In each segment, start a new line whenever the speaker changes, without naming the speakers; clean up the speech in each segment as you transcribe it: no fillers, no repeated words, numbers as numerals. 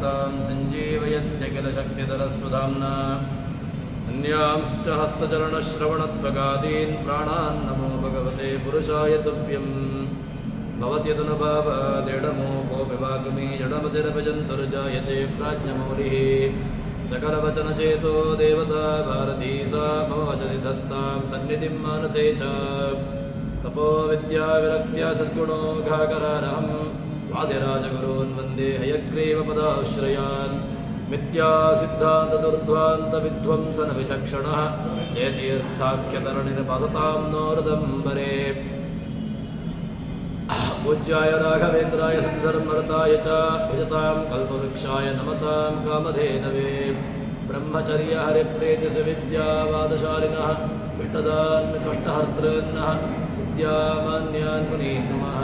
भूतां सञ्जीवयत्य किल शक्तिधरस्वधाम्ना अन्यांश्च हस्तचरणश्रवणत्वगादीन् प्राणान् नमो भगवते पुरुषाय तुभ्यं भवत्यदनुभावादेडमो कोऽपि वाग्मी जडमतिरभिजन्तुर्जायते प्राज्ञमौलिः सकलवचनचेतो देवता भारती सा मम वचति धत्तां सन्निधिं मानसे च तपो विद्याविरक्त्या सद्गुणो घाकरानहं वादिराजगुरून् वन्दे हयग्रीवपदाश्रयान् मिथ्यासिद्धान्तदुर्ध्वान्तविध्वंसनविचक्षणः जयतीर्थाख्यतरणिर्पततां नो हृदम्बरे पूज्याय राघवेन्द्राय सिद्धधर्मरताय च भजतां कल्पवृक्षाय नमतां कामधेनवे ब्रह्मचर्य हरिप्रीतिसुविद्यावादशालिनः विष्टदान् कष्टहर्तॄन्नः विद्यामान्यान् मुनीन् नमः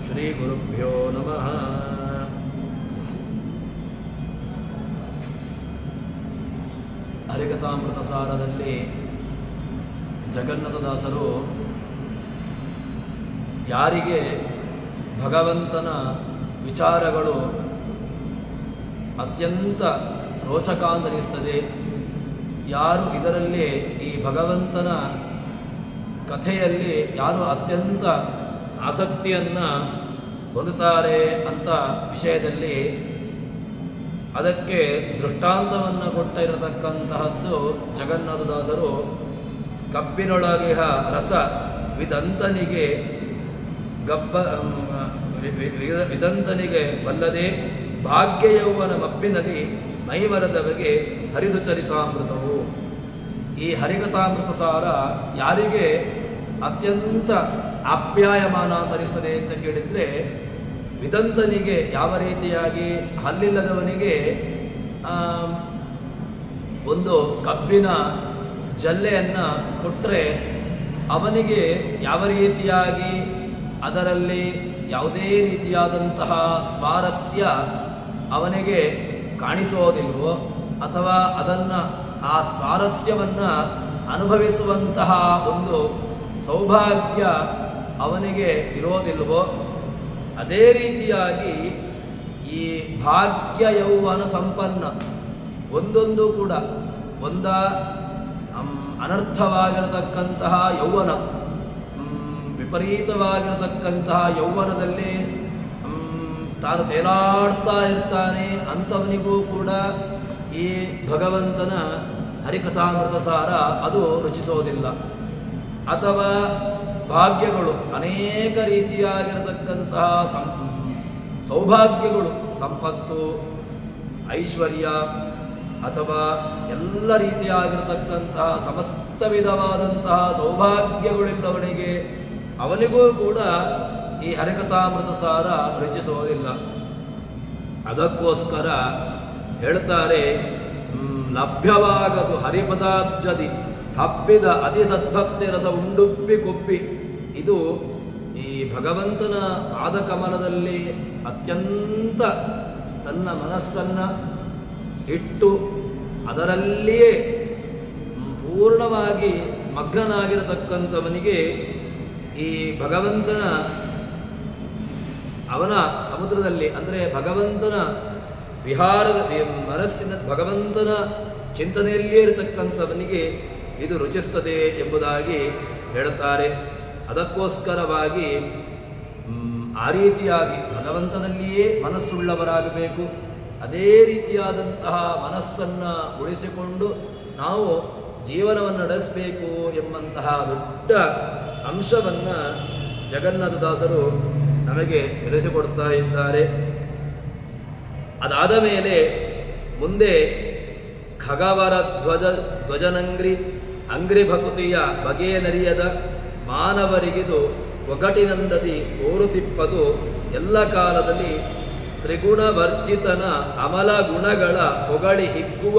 श्रीगुरुभ्यो नमः। ಹರಿಕಥಾಮೃತಸಾರದಲ್ಲಿ ಜಗನ್ನಾಥದಾಸರು ಯಾರಿಗೆ ಭಗವಂತನ ವಿಚಾರಗಳು ಅತ್ಯಂತ ರೋಚಕ ಅಂತನಿಸ್ತದೆ, ಯಾರು ಇದರಲ್ಲಿ ಈ ಭಗವಂತನ ಕಥೆಯಲ್ಲಿ ಯಾರು ಅತ್ಯಂತ ಆಸಕ್ತಿಯನ್ನು ಹೊಂದುತ್ತಾರೆ ಅಂತ ವಿಷಯದಲ್ಲಿ ಅದಕ್ಕೆ ದೃಷ್ಟಾಂತವನ್ನು ಕೊಟ್ಟಿರತಕ್ಕಂತಹದ್ದು ಜಗನ್ನಾಥದಾಸರು ಕಬ್ಬಿನೊಳಗಿಹ ರಸ ವಿದಂತನಿಗೆ ವಿದಂತನಿಗೆ ಬಲ್ಲದೆ ಭಾಗ್ಯ ಯೌವನ ಮಪ್ಪಿನಲ್ಲಿ ಮೈಮರದವಗೆ ಹರಿಸುಚರಿತಾಮೃತವು. ಈ ಹರಿಕಥಾಮೃತ ಸಾರ ಯಾರಿಗೆ ಅತ್ಯಂತ ಆಪ್ಯಾಯಮಾನ ಅಂತನಿಸ್ತದೆ ಅಂತ ಕೇಳಿದರೆ, ವಿದಂತನಿಗೆ ಯಾವ ರೀತಿಯಾಗಿ ಹಲ್ಲಿಲ್ಲದವನಿಗೆ ಒಂದು ಕಬ್ಬಿನ ಜಲ್ಲೆಯನ್ನು ಕೊಟ್ಟರೆ ಅವನಿಗೆ ಯಾವ ರೀತಿಯಾಗಿ ಅದರಲ್ಲಿ ಯಾವುದೇ ರೀತಿಯಾದಂತಹ ಸ್ವಾರಸ್ಯ ಅವನಿಗೆ ಕಾಣಿಸೋದಿಲ್ವೋ ಅಥವಾ ಅದನ್ನು ಆ ಸ್ವಾರಸ್ಯವನ್ನು ಅನುಭವಿಸುವಂತಹ ಒಂದು ಸೌಭಾಗ್ಯ ಅವನಿಗೆ ಇರೋದಿಲ್ವೋ, ಅದೇ ರೀತಿಯಾಗಿ ಈ ಭಾಗ್ಯ ಯೌವನ ಸಂಪನ್ನ ಒಂದೊಂದು ಕೂಡ ಅನರ್ಥವಾಗಿರತಕ್ಕಂತಹ ಯೌವನ, ವಿಪರೀತವಾಗಿರತಕ್ಕಂತಹ ಯೌವನದಲ್ಲಿ ತಾನು ತೇಲಾಡ್ತಾ ಇರ್ತಾನೆ ಅಂಥವನಿಗೂ ಕೂಡ ಈ ಭಗವಂತನ ಹರಿಕಥಾಮೃತ ಸಾರ ಅದು ರುಚಿಸೋದಿಲ್ಲ. ಅಥವಾ ಭಾಗ್ಯಗಳು ಅನೇಕ ರೀತಿಯಾಗಿರತಕ್ಕಂತಹ ಸೌಭಾಗ್ಯಗಳು, ಸಂಪತ್ತು, ಐಶ್ವರ್ಯ ಅಥವಾ ಎಲ್ಲ ರೀತಿಯಾಗಿರತಕ್ಕಂತಹ ಸಮಸ್ತ ವಿಧವಾದಂತಹ ಸೌಭಾಗ್ಯಗಳುಳ್ಳವನಿಗೆ ಅವನಿಗೂ ಕೂಡ ಈ ಹರಿಕಥಾಮೃತ ಸಾರ ರುಚಿಸೋದಿಲ್ಲ. ಅದಕ್ಕೋಸ್ಕರ ಹೇಳ್ತಾರೆ, ಲಭ್ಯವಾಗದು ಹರಿಪದಾಬ್ಜದಿ ಹಬ್ಬಿದ ಅತಿ ಸದ್ಭಕ್ತಿ ರಸ ಉಂಡುಬ್ಬಿ ಕೊಬ್ಬಿ. ಇದು ಈ ಭಗವಂತನ ಪಾದಕಮಲದಲ್ಲಿ ಅತ್ಯಂತ ತನ್ನ ಮನಸ್ಸನ್ನು ಇಟ್ಟು ಅದರಲ್ಲಿಯೇ ಪೂರ್ಣವಾಗಿ ಮಗ್ನನಾಗಿರತಕ್ಕಂಥವನಿಗೆ ಈ ಭಗವಂತನ ಅವನ ಸಮುದ್ರದಲ್ಲಿ ಅಂದರೆ ಭಗವಂತನ ವಿಹಾರದ ಮನಸ್ಸಿನ ಭಗವಂತನ ಚಿಂತನೆಯಲ್ಲಿಯೇ ಇರತಕ್ಕಂಥವನಿಗೆ ಇದು ರುಚಿಸ್ತದೆ ಎಂಬುದಾಗಿ ಹೇಳುತ್ತಾರೆ. ಅದಕ್ಕೋಸ್ಕರವಾಗಿ ಆ ರೀತಿಯಾಗಿ ಭಗವಂತನಲ್ಲಿಯೇ ಮನಸ್ಸುಳ್ಳವರಾಗಬೇಕು. ಅದೇ ರೀತಿಯಾದಂತಹ ಮನಸ್ಸನ್ನು ಉಳಿಸಿಕೊಂಡು ನಾವು ಜೀವನವನ್ನು ನಡೆಸಬೇಕು ಎಂಬಂತಹ ದೊಡ್ಡ ಅಂಶವನ್ನು ಜಗನ್ನಾಥದಾಸರು ನಮಗೆ ತಿಳಿಸಿಕೊಡ್ತಾ ಇದ್ದಾರೆ. ಅದಾದ ಮೇಲೆ ಮುಂದೆ ಖಗವರ ಧ್ವಜನಂಗ್ರಿ ಅಂಗ್ರಿ ಭಕುತಿಯ ಬಗೆಯನರಿಯದ ಮಾನವರಿಗಿದು ಒಗಟಿನಂದದಿ ತೋರುತಿಪ್ಪದು ಎಲ್ಲ ಕಾಲದಲ್ಲಿ ತ್ರಿಗುಣವರ್ಜಿತನ ಅಮಲ ಗುಣಗಳ ಹೊಗಳಿ ಹಿಗ್ಗುವ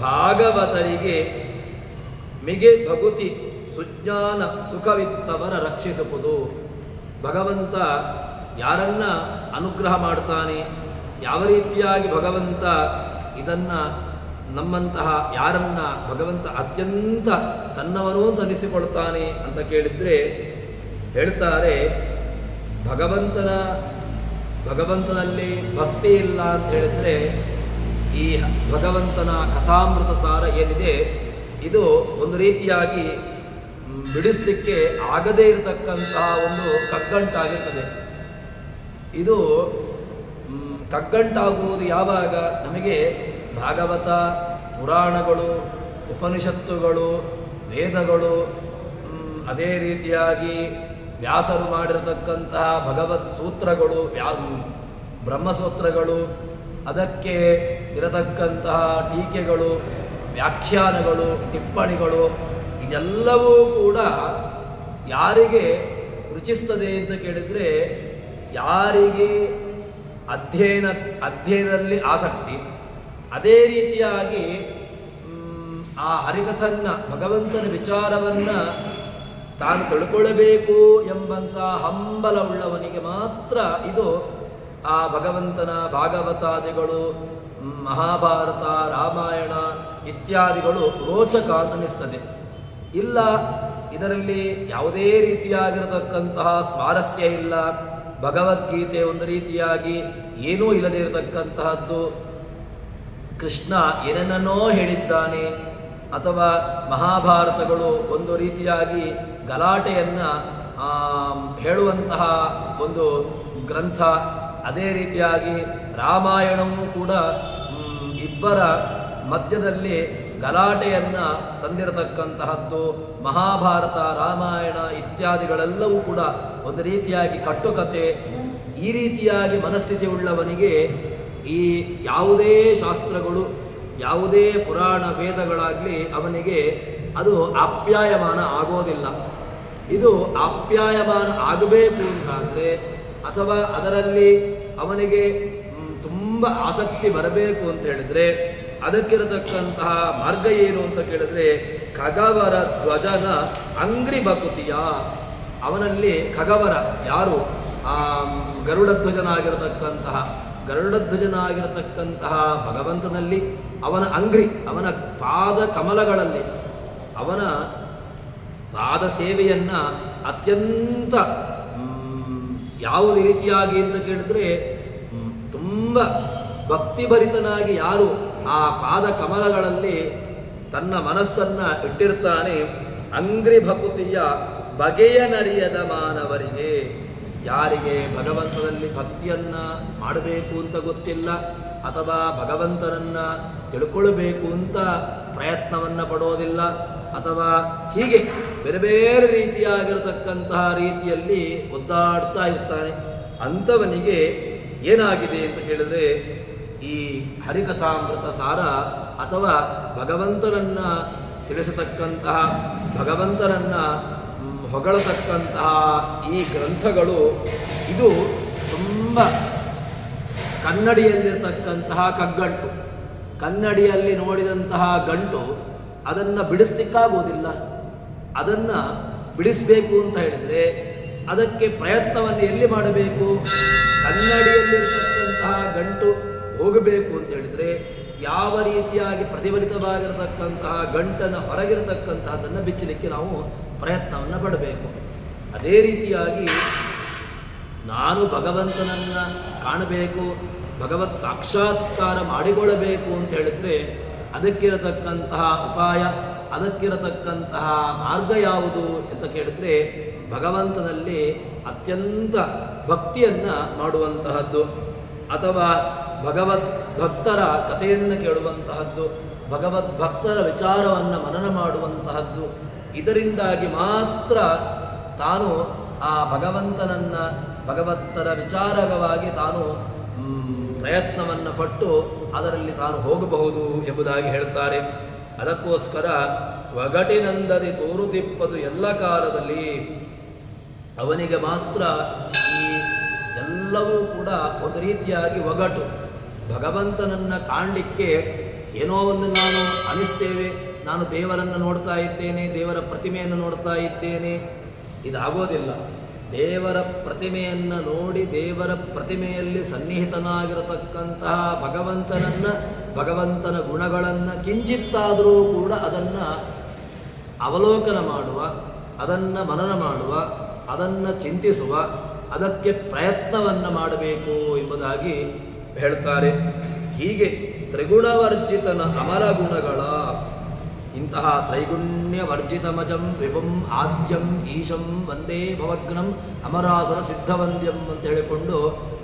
ಭಾಗವತರಿಗೆ ಮಿಗೆ ಭಗುತಿ ಸುಜ್ಞಾನ ಸುಖವಿತ್ತವರ ರಕ್ಷಿಸುವುದು. ಭಗವಂತ ಯಾರನ್ನ ಅನುಗ್ರಹ ಮಾಡ್ತಾನೆ, ಯಾವ ರೀತಿಯಾಗಿ ಭಗವಂತ ಇದನ್ನು ನಮ್ಮಂತಹ ಯಾರನ್ನ ಭಗವಂತ ಅತ್ಯಂತ ತನ್ನವನು ಅಂತ ಅನಿಸಿಕೊಳ್ತಾನೆ ಅಂತ ಕೇಳಿದರೆ ಹೇಳ್ತಾರೆ, ಭಗವಂತನ ಭಗವಂತನಲ್ಲಿ ಭಕ್ತಿ ಇಲ್ಲ ಅಂತ ಹೇಳಿದರೆ ಈ ಭಗವಂತನ ಕಥಾಮೃತ ಸಾರ ಏನಿದೆ ಇದು ಒಂದು ರೀತಿಯಾಗಿ ಬಿಡಿಸಲಿಕ್ಕೆ ಆಗದೇ ಇರತಕ್ಕಂತಹ ಒಂದು ಕಗ್ಗಂಟಾಗಿರ್ತದೆ. ಇದು ಕಗ್ಗಂಟಾಗುವುದು ಯಾವಾಗ ನಮಗೆ ಭಾಗವತ, ಪುರಾಣಗಳು, ಉಪನಿಷತ್ತುಗಳು, ವೇದಗಳು, ಅದೇ ರೀತಿಯಾಗಿ ವ್ಯಾಸರು ಮಾಡಿರತಕ್ಕಂತಹ ಭಗವತ್ ಸೂತ್ರಗಳು, ಬ್ರಹ್ಮಸೂತ್ರಗಳು, ಅದಕ್ಕೆ ಇರತಕ್ಕಂತಹ ಟೀಕೆಗಳು, ವ್ಯಾಖ್ಯಾನಗಳು, ಟಿಪ್ಪಣಿಗಳು, ಇದೆಲ್ಲವೂ ಕೂಡ ಯಾರಿಗೆ ರುಚಿಸ್ತದೆ ಅಂತ ಕೇಳಿದರೆ ಯಾರಿಗೆ ಅಧ್ಯಯನದಲ್ಲಿ ಆಸಕ್ತಿ, ಅದೇ ರೀತಿಯಾಗಿ ಆ ಹರಿಕಥನ್ನ ಭಗವಂತನ ವಿಚಾರವನ್ನು ತಾನು ತಿಳ್ಕೊಳ್ಳಬೇಕು ಎಂಬಂಥ ಹಂಬಲವುಳ್ಳವನಿಗೆ ಮಾತ್ರ ಇದು ಆ ಭಗವಂತನ ಭಾಗವತಾದಿಗಳು, ಮಹಾಭಾರತ, ರಾಮಾಯಣ ಇತ್ಯಾದಿಗಳು ರೋಚಕ ಅನ್ನಿಸ್ತದೆ. ಇಲ್ಲ, ಇದರಲ್ಲಿ ಯಾವುದೇ ರೀತಿಯಾಗಿರತಕ್ಕಂತಹ ಸ್ವಾರಸ್ಯ ಇಲ್ಲ, ಭಗವದ್ಗೀತೆ ಒಂದು ರೀತಿಯಾಗಿ ಏನೂ ಇಲ್ಲದೆ ಇರತಕ್ಕಂತಹದ್ದು, ಕೃಷ್ಣ ಏನನ್ನೋ ಹೇಳಿದ್ದಾನೆ, ಅಥವಾ ಮಹಾಭಾರತಗಳು ಒಂದು ರೀತಿಯಾಗಿ ಗಲಾಟೆಯನ್ನು ಹೇಳುವಂತಹ ಒಂದು ಗ್ರಂಥ, ಅದೇ ರೀತಿಯಾಗಿ ರಾಮಾಯಣವೂ ಕೂಡ ಇಬ್ಬರ ಮಧ್ಯದಲ್ಲಿ ಗಲಾಟೆಯನ್ನು ತಂದಿರತಕ್ಕಂತಹದ್ದು, ಮಹಾಭಾರತ, ರಾಮಾಯಣ ಇತ್ಯಾದಿಗಳೆಲ್ಲವೂ ಕೂಡ ಒಂದು ರೀತಿಯಾಗಿ ಕಟ್ಟುಕತೆ. ಈ ರೀತಿಯಾಗಿ ಮನಸ್ಥಿತಿ ಉಳ್ಳವನಿಗೆ ಈ ಯಾವುದೇ ಶಾಸ್ತ್ರಗಳು, ಯಾವುದೇ ಪುರಾಣ ವೇದಗಳಾಗಲಿ ಅವನಿಗೆ ಅದು ಆಪ್ಯಾಯಮಾನ ಆಗೋದಿಲ್ಲ. ಇದು ಆಪ್ಯಾಯಮಾನ ಆಗಬೇಕು ಅಂತಾದರೆ, ಅಥವಾ ಅದರಲ್ಲಿ ಅವನಿಗೆ ತುಂಬ ಆಸಕ್ತಿ ಬರಬೇಕು ಅಂತ ಹೇಳಿದರೆ ಅದಕ್ಕಿರತಕ್ಕಂತಹ ಮಾರ್ಗ ಏನು ಅಂತ ಕೇಳಿದ್ರೆ ಖಗವರ ಧ್ವಜನ ಅಂಗ್ರಿ ಭಕುತಿಯ. ಅವನಲ್ಲಿ ಖಗವರ ಯಾರು ಗರುಡಧ್ವಜನಾಗಿರತಕ್ಕಂತಹ ಭಗವಂತನಲ್ಲಿ, ಅವನ ಅಂಗ್ರಿ, ಅವನ ಪಾದ ಕಮಲಗಳಲ್ಲಿ, ಅವನ ಪಾದ ಸೇವೆಯನ್ನು ಅತ್ಯಂತ ಯಾವುದೇ ರೀತಿಯಾಗಿ ಅಂತ ಕೇಳಿದ್ರೆ ತುಂಬ ಭಕ್ತಿಭರಿತನಾಗಿ ಯಾರು ಆ ಪಾದ ಕಮಲಗಳಲ್ಲಿ ತನ್ನ ಮನಸ್ಸನ್ನು ಇಟ್ಟಿರ್ತಾನೆ, ಅಂಗ್ರಿ ಭಕುತಿಯ ಬಗೆಯನರಿಯದ ಮಾನವರಿಗೆ, ಯಾರಿಗೆ ಭಗವಂತನಲ್ಲಿ ಭಕ್ತಿಯನ್ನು ಮಾಡಬೇಕು ಅಂತ ಗೊತ್ತಿಲ್ಲ, ಅಥವಾ ಭಗವಂತನನ್ನು ತಿಳ್ಕೊಳ್ಬೇಕು ಅಂತ ಪ್ರಯತ್ನವನ್ನು ಪಡೋದಿಲ್ಲ, ಅಥವಾ ಹೀಗೆ ಬೇರೆ ಬೇರೆ ರೀತಿಯಾಗಿರತಕ್ಕಂತಹ ರೀತಿಯಲ್ಲಿ ಒದ್ದಾಡ್ತಾ ಇರ್ತಾನೆ, ಅಂಥವನಿಗೆ ಏನಾಗಿದೆ ಅಂತ ಕೇಳಿದ್ರೆ ಈ ಹರಿಕಥಾಮೃತ ಸಾರ ಅಥವಾ ಭಗವಂತನನ್ನು ತಿಳಿಸತಕ್ಕಂತಹ, ಭಗವಂತನನ್ನು ಹೊಗಳತಕ್ಕಂತಹ ಈ ಗ್ರಂಥಗಳು ಇದು ತುಂಬ ಕನ್ನಡಿಯಲ್ಲಿರ್ತಕ್ಕಂತಹ ಕಗ್ಗಂಟು. ಕನ್ನಡಿಯಲ್ಲಿ ನೋಡಿದಂತಹ ಗಂಟು ಅದನ್ನು ಬಿಡಿಸ್ಲಿಕ್ಕಾಗೋದಿಲ್ಲ. ಅದನ್ನು ಬಿಡಿಸಬೇಕು ಅಂತ ಹೇಳಿದರೆ ಅದಕ್ಕೆ ಪ್ರಯತ್ನವನ್ನು ಎಲ್ಲಿ ಮಾಡಬೇಕು? ಕನ್ನಡಿಯಲ್ಲಿರ್ತಕ್ಕಂತಹ ಗಂಟು ಹೋಗಬೇಕು ಅಂತ ಹೇಳಿದರೆ ಯಾವ ರೀತಿಯಾಗಿ ಪ್ರತಿಫಲಿತವಾಗಿರತಕ್ಕಂತಹ ಗಂಟನ್ನು ಹೊರಗಿರತಕ್ಕಂತಹದನ್ನು ಬಿಚ್ಚಲಿಕ್ಕೆ ನಾವು ಪ್ರಯತ್ನವನ್ನು ಪಡಬೇಕು. ಅದೇ ರೀತಿಯಾಗಿ ನಾನು ಭಗವಂತನನ್ನು ಕಾಣಬೇಕು, ಭಗವತ್ ಸಾಕ್ಷಾತ್ಕಾರ ಮಾಡಿಕೊಳ್ಳಬೇಕು ಅಂತ ಹೇಳಿದರೆ ಅದಕ್ಕಿರತಕ್ಕಂತಹ ಉಪಾಯ, ಅದಕ್ಕಿರತಕ್ಕಂತಹ ಮಾರ್ಗ ಯಾವುದು ಅಂತ ಕೇಳಿದರೆ ಭಗವಂತನಲ್ಲಿ ಅತ್ಯಂತ ಭಕ್ತಿಯನ್ನು ಮಾಡುವಂತಹದ್ದು, ಅಥವಾ ಭಗವದ್ ಭಕ್ತರ ಕಥೆಯನ್ನು ಕೇಳುವಂತಹದ್ದು, ಭಗವದ್ಭಕ್ತರ ವಿಚಾರವನ್ನು ಮನನ ಮಾಡುವಂತಹದ್ದು. ಇದರಿಂದಾಗಿ ಮಾತ್ರ ತಾನು ಆ ಭಗವಂತನನ್ನು, ಭಗವತ್ತರ ವಿಚಾರವಾಗಿ ತಾನು ಪ್ರಯತ್ನವನ್ನು ಪಟ್ಟು ಅದರಲ್ಲಿ ತಾನು ಹೋಗಬಹುದು ಎಂಬುದಾಗಿ ಹೇಳ್ತಾರೆ. ಅದಕ್ಕೋಸ್ಕರ ಒಗಟಿನಂದದಿ ತೋರುತಿಪ್ಪದು ಎಲ್ಲ ಕಾಲದಲ್ಲಿ, ಅವನಿಗೆ ಮಾತ್ರ ಈ ಎಲ್ಲವೂ ಕೂಡ ಒಂದು ರೀತಿಯಾಗಿ ಒಗಟು. ಭಗವಂತನನ್ನು ಕಾಣಲಿಕ್ಕೆ ಏನೋ ಒಂದು ನಾವು ಅನಿಸ್ತೇವೆ, ನಾನು ದೇವರನ್ನು ನೋಡ್ತಾ ಇದ್ದೇನೆ, ದೇವರ ಪ್ರತಿಮೆಯನ್ನು ನೋಡ್ತಾ ಇದ್ದೇನೆ, ಇದಾಗೋದಿಲ್ಲ. ದೇವರ ಪ್ರತಿಮೆಯನ್ನು ನೋಡಿ ದೇವರ ಪ್ರತಿಮೆಯಲ್ಲಿ ಸನ್ನಿಹಿತನಾಗಿರತಕ್ಕಂತಹ ಭಗವಂತನನ್ನು, ಭಗವಂತನ ಗುಣಗಳನ್ನು ಕಿಂಚಿತ್ತಾದರೂ ಕೂಡ ಅದನ್ನು ಅವಲೋಕನ ಮಾಡುವ, ಅದನ್ನು ಮನನ ಮಾಡುವ, ಅದನ್ನು ಚಿಂತಿಸುವ, ಅದಕ್ಕೆ ಪ್ರಯತ್ನವನ್ನು ಮಾಡಬೇಕು ಎಂಬುದಾಗಿ ಹೇಳ್ತಾರೆ. ಹೀಗೆ ತ್ರಿಗುಣವರ್ಜಿತನ ಅಮರ ಗುಣಗಳ ಇಂತಹ ತ್ರೈಗುಣ್ಯವರ್ಜಿತಮಜಂ ವಿಭುಂ ಆದ್ಯಂ ಈಶಂ ವಂದೇ ಭವಗ್ನಂ ಅಮರಾಸುರ ಸಿದ್ಧವಂದ್ಯಂ ಅಂತ ಹೇಳಿಕೊಂಡು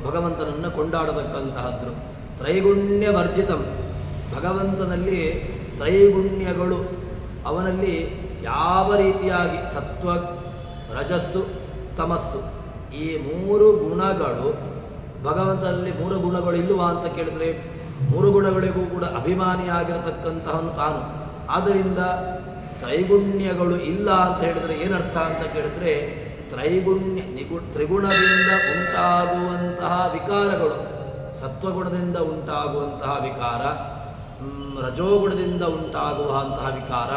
ಭಗವಂತನನ್ನು ಕೊಂಡಾಡತಕ್ಕಂತಹದ್ರು. ತ್ರೈಗುಣ್ಯವರ್ಜಿತಂ, ಭಗವಂತನಲ್ಲಿ ತ್ರೈಗುಣ್ಯಗಳು, ಅವನಲ್ಲಿ ಯಾವ ರೀತಿಯಾಗಿ ಸತ್ವ ರಜಸ್ಸು ತಮಸ್ಸು ಈ ಮೂರು ಗುಣಗಳು, ಭಗವಂತನಲ್ಲಿ ಮೂರು ಗುಣಗಳು ಇಲ್ಲವಾ ಅಂತ ಕೇಳಿದರೆ ಮೂರು ಗುಣಗಳಿಗೂ ಕೂಡ ಅಭಿಮಾನಿಯಾಗಿರತಕ್ಕಂತಹವನು ತಾನು. ಆದ್ದರಿಂದ ತ್ರೈಗುಣ್ಯಗಳು ಇಲ್ಲ ಅಂತ ಹೇಳಿದರೆ ಏನರ್ಥ ಅಂತ ಕೇಳಿದರೆ ತ್ರಿಗುಣದಿಂದ ಉಂಟಾಗುವಂತಹ ವಿಕಾರಗಳು, ಸತ್ವಗುಣದಿಂದ ಉಂಟಾಗುವಂತಹ ವಿಕಾರ, ರಜೋಗುಣದಿಂದ ಉಂಟಾಗುವಂತಹ ವಿಕಾರ,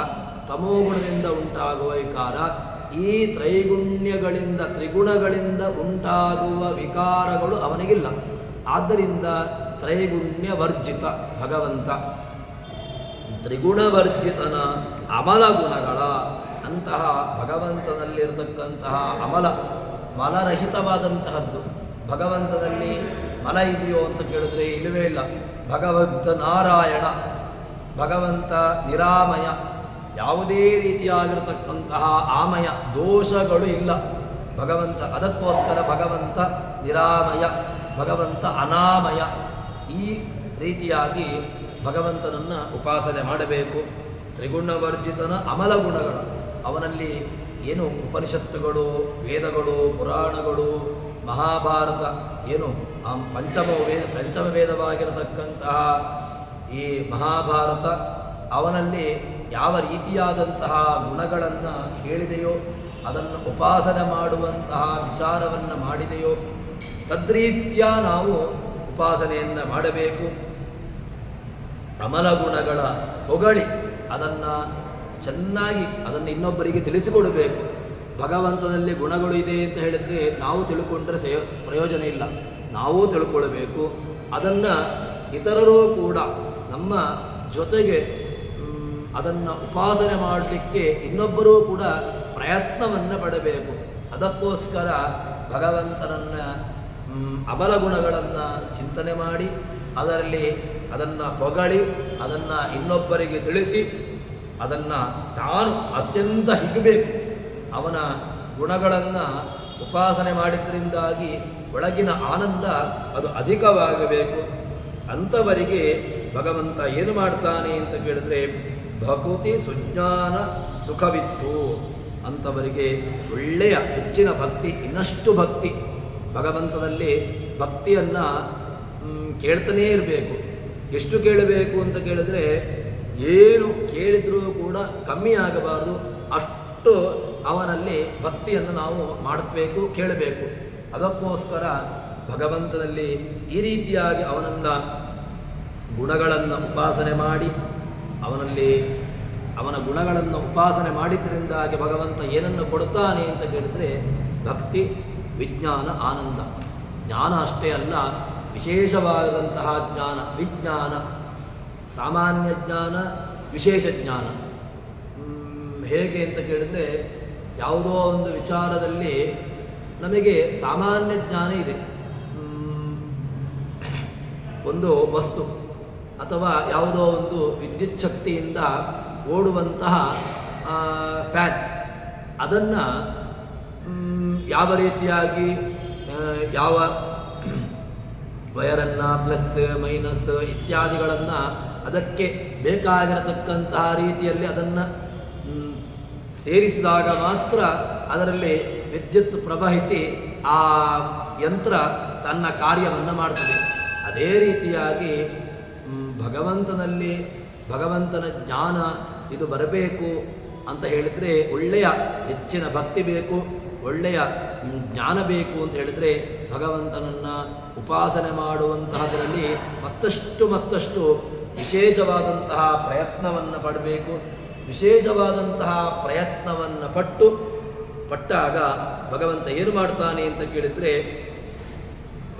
ತಮೋಗುಣದಿಂದ ಉಂಟಾಗುವ ವಿಕಾರ, ಈ ತ್ರೈಗುಣ್ಯಗಳಿಂದ ತ್ರಿಗುಣಗಳಿಂದ ಉಂಟಾಗುವ ವಿಕಾರಗಳು ಅವನಿಗಿಲ್ಲ. ಆದ್ದರಿಂದ ತ್ರೈಗುಣ್ಯವರ್ಜಿತ ಭಗವಂತ. ತ್ರಿಗುಣವರ್ಜಿತನ ಅಮಲ ಗುಣಗಳ ಅಂತಹ ಭಗವಂತನಲ್ಲಿರತಕ್ಕಂತಹ ಅಮಲ, ಮಲರಹಿತವಾದಂತಹದ್ದು. ಭಗವಂತನಲ್ಲಿ ಮಲ ಇದೆಯೋ ಅಂತ ಕೇಳಿದ್ರೆ ಇಲ್ಲವೇ ಇಲ್ಲ. ಭಗವಂತ ನಾರಾಯಣ, ಭಗವಂತ ನಿರಾಮಯ, ಯಾವುದೇ ರೀತಿಯಾಗಿರತಕ್ಕಂತಹ ಆಮಯ ದೋಷಗಳು ಇಲ್ಲ ಭಗವಂತ. ಅದಕ್ಕೋಸ್ಕರ ಭಗವಂತ ನಿರಾಮಯ, ಭಗವಂತ ಅನಾಮಯ. ಈ ರೀತಿಯಾಗಿ ಭಗವಂತನನ್ನು ಉಪಾಸನೆ ಮಾಡಬೇಕು. ತ್ರಿಗುಣವರ್ಜಿತನ ಅಮಲ ಗುಣಗಳ, ಅವನಲ್ಲಿ ಏನು ಉಪನಿಷತ್ತುಗಳು, ವೇದಗಳು, ಪುರಾಣಗಳು, ಮಹಾಭಾರತ, ಏನು ಪಂಚಮ ವೇದವಾಗಿರತಕ್ಕಂತಹ ಈ ಮಹಾಭಾರತ, ಅವನಲ್ಲಿ ಯಾವ ರೀತಿಯಾದಂತಹ ಗುಣಗಳನ್ನು ಹೇಳಿದೆಯೋ, ಅದನ್ನು ಉಪಾಸನೆ ಮಾಡುವಂತಹ ವಿಚಾರವನ್ನು ಮಾಡಿದೆಯೋ, ತದ್ರೀತ್ಯ ನಾವು ಉಪಾಸನೆಯನ್ನು ಮಾಡಬೇಕು. ಅಮಲ ಗುಣಗಳ ಹೊಗಳಿ ಅದನ್ನು ಚೆನ್ನಾಗಿ ಅದನ್ನು ಇನ್ನೊಬ್ಬರಿಗೆ ತಿಳಿಸಿಕೊಡಬೇಕು. ಭಗವಂತನಲ್ಲಿ ಗುಣಗಳು ಇದೆ ಅಂತ ಹೇಳಿದರೆ ನಾವು ತಿಳ್ಕೊಂಡ್ರೆ ಪ್ರಯೋಜನ ಇಲ್ಲ, ನಾವೂ ತಿಳ್ಕೊಳ್ಬೇಕು. ಅದನ್ನು ಇತರರೂ ಕೂಡ ನಮ್ಮ ಜೊತೆಗೆ ಅದನ್ನು ಉಪಾಸನೆ ಮಾಡಲಿಕ್ಕೆ ಇನ್ನೊಬ್ಬರೂ ಕೂಡ ಪ್ರಯತ್ನವನ್ನು ಪಡಬೇಕು. ಅದಕ್ಕೋಸ್ಕರ ಭಗವಂತನನ್ನು ಅಮಲ ಗುಣಗಳನ್ನು ಚಿಂತನೆ ಮಾಡಿ ಅದರಲ್ಲಿ ಅದನ್ನು ಹೊಗಳಿ ಅದನ್ನು ಇನ್ನೊಬ್ಬರಿಗೆ ತಿಳಿಸಿ ಅದನ್ನು ತಾನು ಅತ್ಯಂತ ಹಿಗ್ಗಬೇಕು. ಅವನ ಗುಣಗಳನ್ನು ಉಪಾಸನೆ ಮಾಡಿದ್ರಿಂದಾಗಿ ಒಳಗಿನ ಆನಂದ ಅದು ಅಧಿಕವಾಗಬೇಕು. ಅಂಥವರಿಗೆ ಭಗವಂತ ಏನು ಮಾಡ್ತಾನೆ ಅಂತ ಕೇಳಿದ್ರೆ ಭಕುತಿ ಸುಜ್ಞಾನ ಸುಖವಿತ್ತು. ಅಂಥವರಿಗೆ ಒಳ್ಳೆಯ ಹೆಚ್ಚಿನ ಭಕ್ತಿ, ಇನ್ನಷ್ಟು ಭಕ್ತಿ, ಭಗವಂತನಲ್ಲಿ ಭಕ್ತಿಯನ್ನು ಕೇಳ್ತಾನೇ ಇರಬೇಕು. ಎಷ್ಟು ಕೇಳಬೇಕು ಅಂತ ಕೇಳಿದ್ರೆ ಏನು ಕೇಳಿದರೂ ಕೂಡ ಕಮ್ಮಿ ಆಗಬಾರ್ದು, ಅಷ್ಟು ಅವನಲ್ಲಿ ಭಕ್ತಿಯನ್ನು ನಾವು ಮಾಡಬೇಕು, ಕೇಳಬೇಕು. ಅದಕ್ಕೋಸ್ಕರ ಭಗವಂತನಲ್ಲಿ ಈ ರೀತಿಯಾಗಿ ಅವನನ್ನು ಗುಣಗಳನ್ನು ಉಪಾಸನೆ ಮಾಡಿ ಅವನ ಗುಣಗಳನ್ನು ಉಪಾಸನೆ ಮಾಡಿದ್ರಿಂದಾಗಿ ಭಗವಂತ ಏನನ್ನು ಕೊಡ್ತಾನೆ ಅಂತ ಕೇಳಿದರೆ ಭಕ್ತಿ, ವಿಜ್ಞಾನ, ಆನಂದ. ಜ್ಞಾನ ಅಷ್ಟೇ ಅಲ್ಲ, ವಿಶೇಷವಾದಂತಹ ಜ್ಞಾನ, ವಿಜ್ಞಾನ, ಸಾಮಾನ್ಯ ಜ್ಞಾನ, ವಿಶೇಷ ಜ್ಞಾನ. ಹೇಗೆ ಅಂತ ಕೇಳಿದರೆ ಯಾವುದೋ ಒಂದು ವಿಚಾರದಲ್ಲಿ ನಮಗೆ ಸಾಮಾನ್ಯ ಜ್ಞಾನ ಇದೆ. ಒಂದು ವಸ್ತು ಅಥವಾ ಯಾವುದೋ ಒಂದು ವಿದ್ಯುತ್ ಶಕ್ತಿಯಿಂದ ಓಡುವಂತಹ ಫ್ಯಾನ್, ಅದನ್ನು ಯಾವ ರೀತಿಯಾಗಿ ಯಾವ ವಯರನ್ನು ಪ್ಲಸ್ ಮೈನಸ್ ಇತ್ಯಾದಿಗಳನ್ನು ಅದಕ್ಕೆ ಬೇಕಾಗಿರತಕ್ಕಂತಹ ರೀತಿಯಲ್ಲಿ ಅದನ್ನು ಸೇರಿಸಿದಾಗ ಮಾತ್ರ ಅದರಲ್ಲಿ ವಿದ್ಯುತ್ ಪ್ರವಹಿಸಿ ಆ ಯಂತ್ರ ತನ್ನ ಕಾರ್ಯವನ್ನು ಮಾಡ್ತದೆ. ಅದೇ ರೀತಿಯಾಗಿ ಭಗವಂತನಲ್ಲಿ ಭಗವಂತನ ಜ್ಞಾನ ಇದು ಬರಬೇಕು ಅಂತ ಹೇಳಿದರೆ ಒಳ್ಳೆಯ ಹೆಚ್ಚಿನ ಭಕ್ತಿ ಬೇಕು, ಒಳ್ಳೆಯ ಜ್ಞಾನ ಬೇಕು ಅಂತ ಹೇಳಿದರೆ ಭಗವಂತನನ್ನು ಉಪಾಸನೆ ಮಾಡುವಂತಹದರಲ್ಲಿ ಮತ್ತಷ್ಟು ವಿಶೇಷವಾದಂತಹ ಪ್ರಯತ್ನವನ್ನು ಪಡಬೇಕು. ವಿಶೇಷವಾದಂತಹ ಪ್ರಯತ್ನವನ್ನು ಪಟ್ಟಾಗ ಭಗವಂತ ಏನು ಮಾಡ್ತಾನೆ ಅಂತ ಕೇಳಿದರೆ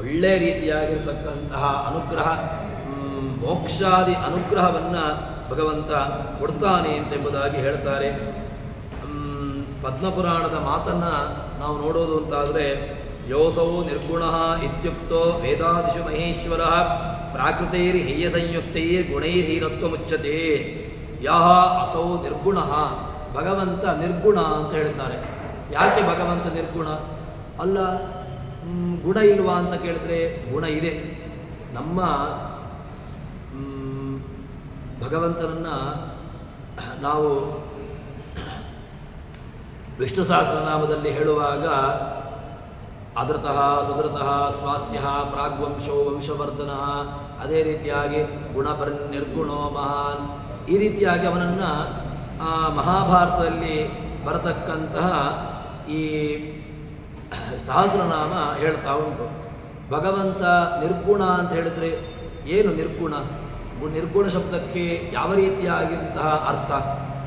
ಒಳ್ಳೆಯ ರೀತಿಯಾಗಿರ್ತಕ್ಕಂತಹ ಅನುಗ್ರಹ, ಮೋಕ್ಷಾದಿ ಅನುಗ್ರಹವನ್ನು ಭಗವಂತ ಕೊಡ್ತಾನೆ ಎಂಬುದಾಗಿ ಹೇಳ್ತಾರೆ. ಪದ್ಮಪುರಾಣದ ಮಾತನ್ನು ನಾವು ನೋಡೋದು ಅಂತಾದರೆ ಯೋಸೌ ನಿರ್ಗುಣಃ ಇತ್ಯುಕ್ತೋ ವೇದಾದಿಷು ಮಹೇಶ್ವರಃ ಪ್ರಾಕೃತೈರ್ಹೇಯಸಂಯುಕ್ತೈರ್ಗುಣೈರ್ಹೀನತ್ವಮುಚ್ಯತೆ. ಯಃ ಅಸೌ ನಿರ್ಗುಣಃ, ಭಗವಂತ ನಿರ್ಗುಣ ಅಂತ ಹೇಳಿದ್ದಾರೆ. ಯಾಕೆ ಭಗವಂತ ನಿರ್ಗುಣ? ಅಲ್ಲ, ಗುಣ ಇಲ್ವಾ ಅಂತ ಕೇಳಿದ್ರೆ ಗುಣ ಇದೆ. ನಮ್ಮ ಭಗವಂತನನ್ನು ನಾವು ವಿಷ್ಣು ಸಹಸ್ರನಾಮದಲ್ಲಿ ಹೇಳುವಾಗ ಅದೃತಃ ಸುಧೃತಃ ಸ್ವಾಸ್ಯಃ ಪ್ರಾಗ್ವಂಶೋ ವಂಶವರ್ಧನ, ಅದೇ ರೀತಿಯಾಗಿ ನಿರ್ಗುಣೋ ಮಹಾನ್, ಈ ರೀತಿಯಾಗಿ ಅವನನ್ನು ಮಹಾಭಾರತದಲ್ಲಿ ಬರತಕ್ಕಂತಹ ಈ ಸಹಸ್ರನಾಮ ಹೇಳ್ತಾ ಉಂಟು. ಭಗವಂತ ನಿರ್ಗುಣ ಅಂತ ಹೇಳಿದ್ರೆ ಏನು ನಿರ್ಗುಣ? ನಿರ್ಗುಣ ಶಬ್ದಕ್ಕೆ ಯಾವ ರೀತಿಯಾಗಿಂತಹ ಅರ್ಥ?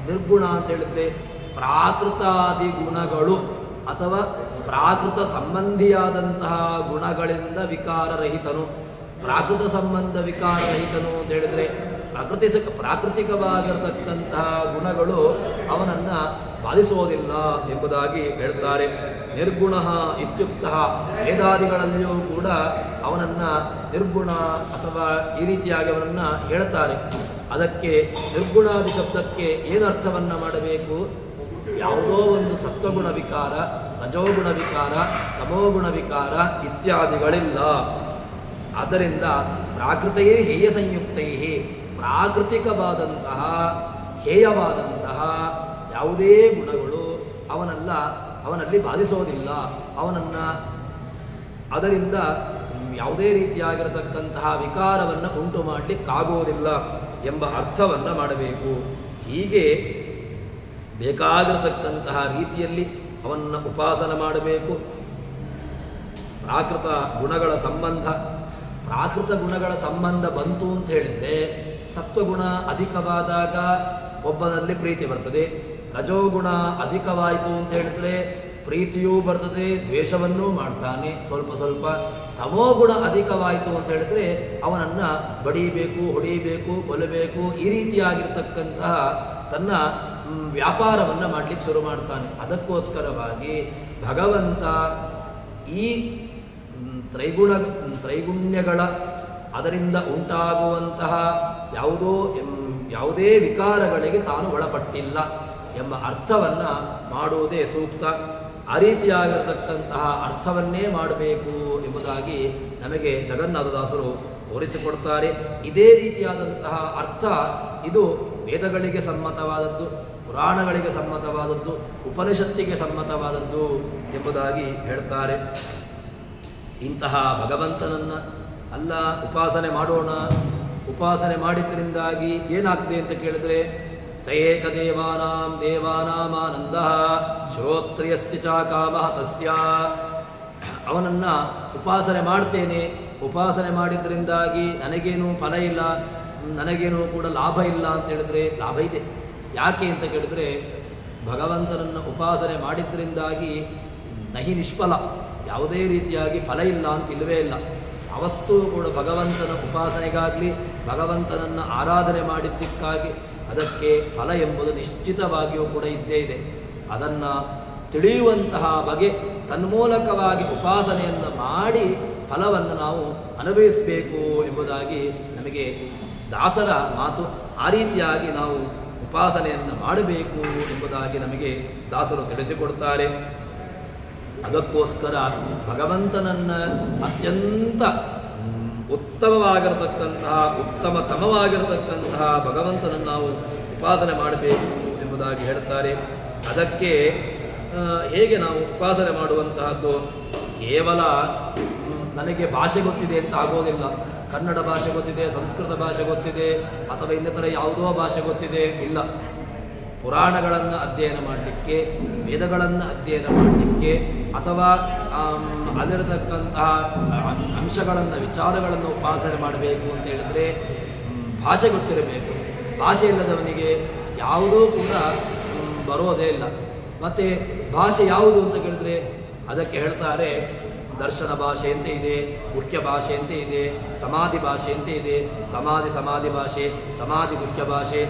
ನಿರ್ಗುಣ ಅಂತ ಹೇಳಿದ್ರೆ ಪ್ರಾಕೃತಾದಿ ಗುಣಗಳು ಅಥವಾ ಪ್ರಾಕೃತ ಸಂಬಂಧಿಯಾದಂತಹ ಗುಣಗಳಿಂದ ವಿಕಾರರಹಿತನು. ಪ್ರಾಕೃತ ಸಂಬಂಧ ವಿಕಾರರಹಿತನು ಅಂತ ಹೇಳಿದರೆ ಪ್ರಾಕೃತಿಕವಾಗಿರತಕ್ಕಂತಹ ಗುಣಗಳು ಅವನನ್ನು ಬಾಧಿಸೋದಿಲ್ಲ ಎಂಬುದಾಗಿ ಹೇಳ್ತಾರೆ. ನಿರ್ಗುಣ ಇತ್ಯುಕ್ತ, ವೇದಾದಿಗಳಲ್ಲಿಯೂ ಕೂಡ ಅವನನ್ನು ನಿರ್ಗುಣ ಅಥವಾ ಈ ರೀತಿಯಾಗಿ ಅವನನ್ನು ಹೇಳ್ತಾರೆ. ಅದಕ್ಕೆ ನಿರ್ಗುಣಾದಿ ಶಬ್ದಕ್ಕೆ ಏನು ಅರ್ಥವನ್ನು ಮಾಡಬೇಕು? ಯಾವುದೋ ಒಂದು ಸತ್ವಗುಣ ವಿಕಾರ, ರಜೋಗುಣ ವಿಕಾರ, ತಮೋಗುಣ ವಿಕಾರ ಇತ್ಯಾದಿಗಳಿಲ್ಲ. ಆದ್ದರಿಂದ ಪ್ರಾಕೃತಯೇ ಹೇಯ ಸಂಯುಕ್ತೈ, ಪ್ರಾಕೃತಿಕವಾದಂತಹ ಹೇಯವಾದಂತಹ ಯಾವುದೇ ಗುಣಗಳು ಅವನಲ್ಲಿ ಬಾಧಿಸೋದಿಲ್ಲ. ಅದರಿಂದ ಯಾವುದೇ ರೀತಿಯಾಗಿರತಕ್ಕಂತಹ ವಿಕಾರವನ್ನು ಉಂಟು ಮಾಡಲಿಕ್ಕಾಗೋದಿಲ್ಲ ಎಂಬ ಅರ್ಥವನ್ನು ಮಾಡಬೇಕು. ಹೀಗೆ ಬೇಕಾಗಿರತಕ್ಕಂತಹ ರೀತಿಯಲ್ಲಿ ಅವನನ್ನು ಉಪಾಸನ ಮಾಡಬೇಕು. ಪ್ರಾಕೃತ ಗುಣಗಳ ಸಂಬಂಧ ಬಂತು ಅಂತ ಹೇಳಿದರೆ, ಸತ್ವಗುಣ ಅಧಿಕವಾದಾಗ ಒಬ್ಬನಲ್ಲಿ ಪ್ರೀತಿ ಬರ್ತದೆ, ರಜೋಗುಣ ಅಧಿಕವಾಯಿತು ಅಂತ ಹೇಳಿದರೆ ಪ್ರೀತಿಯೂ ಬರ್ತದೆ, ದ್ವೇಷವನ್ನೂ ಮಾಡ್ತಾನೆ ಸ್ವಲ್ಪ ಸ್ವಲ್ಪ. ತಮೋಗುಣ ಅಧಿಕವಾಯಿತು ಅಂತ ಹೇಳಿದರೆ ಅವನನ್ನು ಬಡಿಬೇಕು, ಹೊಡಿಬೇಕು, ಕೊಲ್ಲಬೇಕು, ಈ ರೀತಿಯಾಗಿರ್ತಕ್ಕಂತಹ ತನ್ನ ವ್ಯಾಪಾರವನ್ನು ಮಾಡಲಿಕ್ಕೆ ಶುರು ಮಾಡ್ತಾನೆ. ಅದಕ್ಕೋಸ್ಕರವಾಗಿ ಭಗವಂತ ಈ ತ್ರೈಗುಣ್ಯಗಳ ಅದರಿಂದ ಉಂಟಾಗುವಂತಹ ಯಾವುದೇ ವಿಕಾರಗಳಿಗೆ ತಾನು ಒಳಪಟ್ಟಿಲ್ಲ ಎಂಬ ಅರ್ಥವನ್ನು ಮಾಡುವುದೇ ಸೂಕ್ತ. ಆ ರೀತಿಯಾಗಿರತಕ್ಕಂತಹ ಅರ್ಥವನ್ನೇ ಮಾಡಬೇಕು ಎಂಬುದಾಗಿ ನಮಗೆ ಜಗನ್ನಾಥದಾಸರು ತೋರಿಸಿಕೊಡ್ತಾರೆ. ಇದೇ ರೀತಿಯಾದಂತಹ ಅರ್ಥ ಇದು ವೇದಗಳಿಗೆ ಸಮ್ಮತವಾದದ್ದು, ಪುರಾಣಗಳಿಗೆ ಸಮ್ಮತವಾದದ್ದು, ಉಪನಿಷತ್ತಿಗೆ ಸಮ್ಮತವಾದದ್ದು ಎಂಬುದಾಗಿ ಹೇಳ್ತಾರೆ. ಇಂತಹ ಭಗವಂತನನ್ನು ಉಪಾಸನೆ ಮಾಡೋಣ. ಉಪಾಸನೆ ಮಾಡಿದ್ದರಿಂದಾಗಿ ಏನಾಗ್ತದೆ ಅಂತ ಕೇಳಿದ್ರೆ, ಸಯೇಕ ದೇವಾನಾಮಾನಂದ ಶ್ರೋತ್ರಿಯಸ್ಯ ಚ ಕಾಮಃ ತಸ್ಯ. ಅವನನ್ನು ಉಪಾಸನೆ ಮಾಡ್ತೇನೆ, ಉಪಾಸನೆ ಮಾಡಿದ್ದರಿಂದಾಗಿ ನನಗೇನು ಫಲ ಇಲ್ಲ, ನನಗೇನು ಕೂಡ ಲಾಭ ಇಲ್ಲ ಅಂತ ಹೇಳಿದ್ರೆ ಲಾಭ ಇದೆ. ಯಾಕೆ ಅಂತ ಕೇಳಿದ್ರೆ, ಭಗವಂತನನ್ನು ಉಪಾಸನೆ ಮಾಡಿದ್ದರಿಂದಾಗಿ ನಹಿ ನಿಷ್ಫಲ, ಯಾವುದೇ ರೀತಿಯಾಗಿ ಫಲ ಇಲ್ಲ ಅಂತ ಇಲ್ಲವೇ ಇಲ್ಲ. ಅವತ್ತೂ ಕೂಡ ಭಗವಂತನ ಉಪಾಸನೆಗಾಗಲಿ ಭಗವಂತನನ್ನು ಆರಾಧನೆ ಮಾಡಿದ್ದಕ್ಕಾಗಿ ಅದಕ್ಕೆ ಫಲ ಎಂಬುದು ನಿಶ್ಚಿತವಾಗಿಯೂ ಕೂಡ ಇದ್ದೇ ಇದೆ. ಅದನ್ನು ತಿಳಿಯುವಂತಹ ಬಗೆ ತನ್ಮೂಲಕವಾಗಿ ಉಪಾಸನೆಯನ್ನು ಮಾಡಿ ಫಲವನ್ನು ನಾವು ಅನುಭವಿಸಬೇಕು ಎಂಬುದಾಗಿ ನಮಗೆ ದಾಸರ ಮಾತು. ಆ ರೀತಿಯಾಗಿ ನಾವು ಉಪಾಸನೆಯನ್ನು ಮಾಡಬೇಕು ಎಂಬುದಾಗಿ ನಮಗೆ ದಾಸರು ತಿಳಿಸಿಕೊಡ್ತಾರೆ. ಅದಕ್ಕೋಸ್ಕರ ಭಗವಂತನನ್ನು ಅತ್ಯಂತ ಉತ್ತಮವಾಗಿರತಕ್ಕಂತಹ ಉತ್ತಮತಮವಾಗಿರತಕ್ಕಂತಹ ಭಗವಂತನನ್ನು ನಾವು ಉಪಾಸನೆ ಮಾಡಬೇಕು ಎಂಬುದಾಗಿ ಹೇಳ್ತಾರೆ. ಅದಕ್ಕೆ ಹೇಗೆ ನಾವು ಉಪಾಸನೆ ಮಾಡುವಂತಹದ್ದು? ಕೇವಲ ನನಗೆ ಭಾಷೆ ಗೊತ್ತಿದೆ ಅಂತ ಆಗೋದಿಲ್ಲ. ಕನ್ನಡ ಭಾಷೆ ಗೊತ್ತಿದೆ, ಸಂಸ್ಕೃತ ಭಾಷೆ ಗೊತ್ತಿದೆ, ಅಥವಾ ಇನ್ನಿತರ ಯಾವುದೋ ಭಾಷೆ ಗೊತ್ತಿದೆ ಇಲ್ಲ. ಪುರಾಣಗಳನ್ನು ಅಧ್ಯಯನ ಮಾಡಲಿಕ್ಕೆ, ವೇದಗಳನ್ನು ಅಧ್ಯಯನ ಮಾಡಲಿಕ್ಕೆ, ಅಥವಾ ಅಲ್ಲಿರತಕ್ಕಂತಹ ಅಂಶಗಳನ್ನು ವಿಚಾರಗಳನ್ನು ಉಪಾಸನೆ ಮಾಡಬೇಕು ಅಂತ ಹೇಳಿದ್ರೆ ಭಾಷೆ ಗೊತ್ತಿರಬೇಕು. ಭಾಷೆ ಇಲ್ಲದವನಿಗೆ ಯಾವುದೂ ಕೂಡ ಬರೋದೇ ಇಲ್ಲ. ಮತ್ತು ಭಾಷೆ ಯಾವುದು ಅಂತ ಕೇಳಿದ್ರೆ ಅದಕ್ಕೆ ಹೇಳ್ತಾರೆ, ದರ್ಶನ ಭಾಷೆ ಅಂತ ಇದೆ, ಗುಹ್ಯ ಭಾಷೆ ಅಂತ ಇದೆ, ಸಮಾಧಿ ಭಾಷೆ ಅಂತ ಇದೆ. ಸಮಾಧಿ ಭಾಷೆ, ಸಮಾಧಿ ಗುಹ್ಯ ಭಾಷೆ,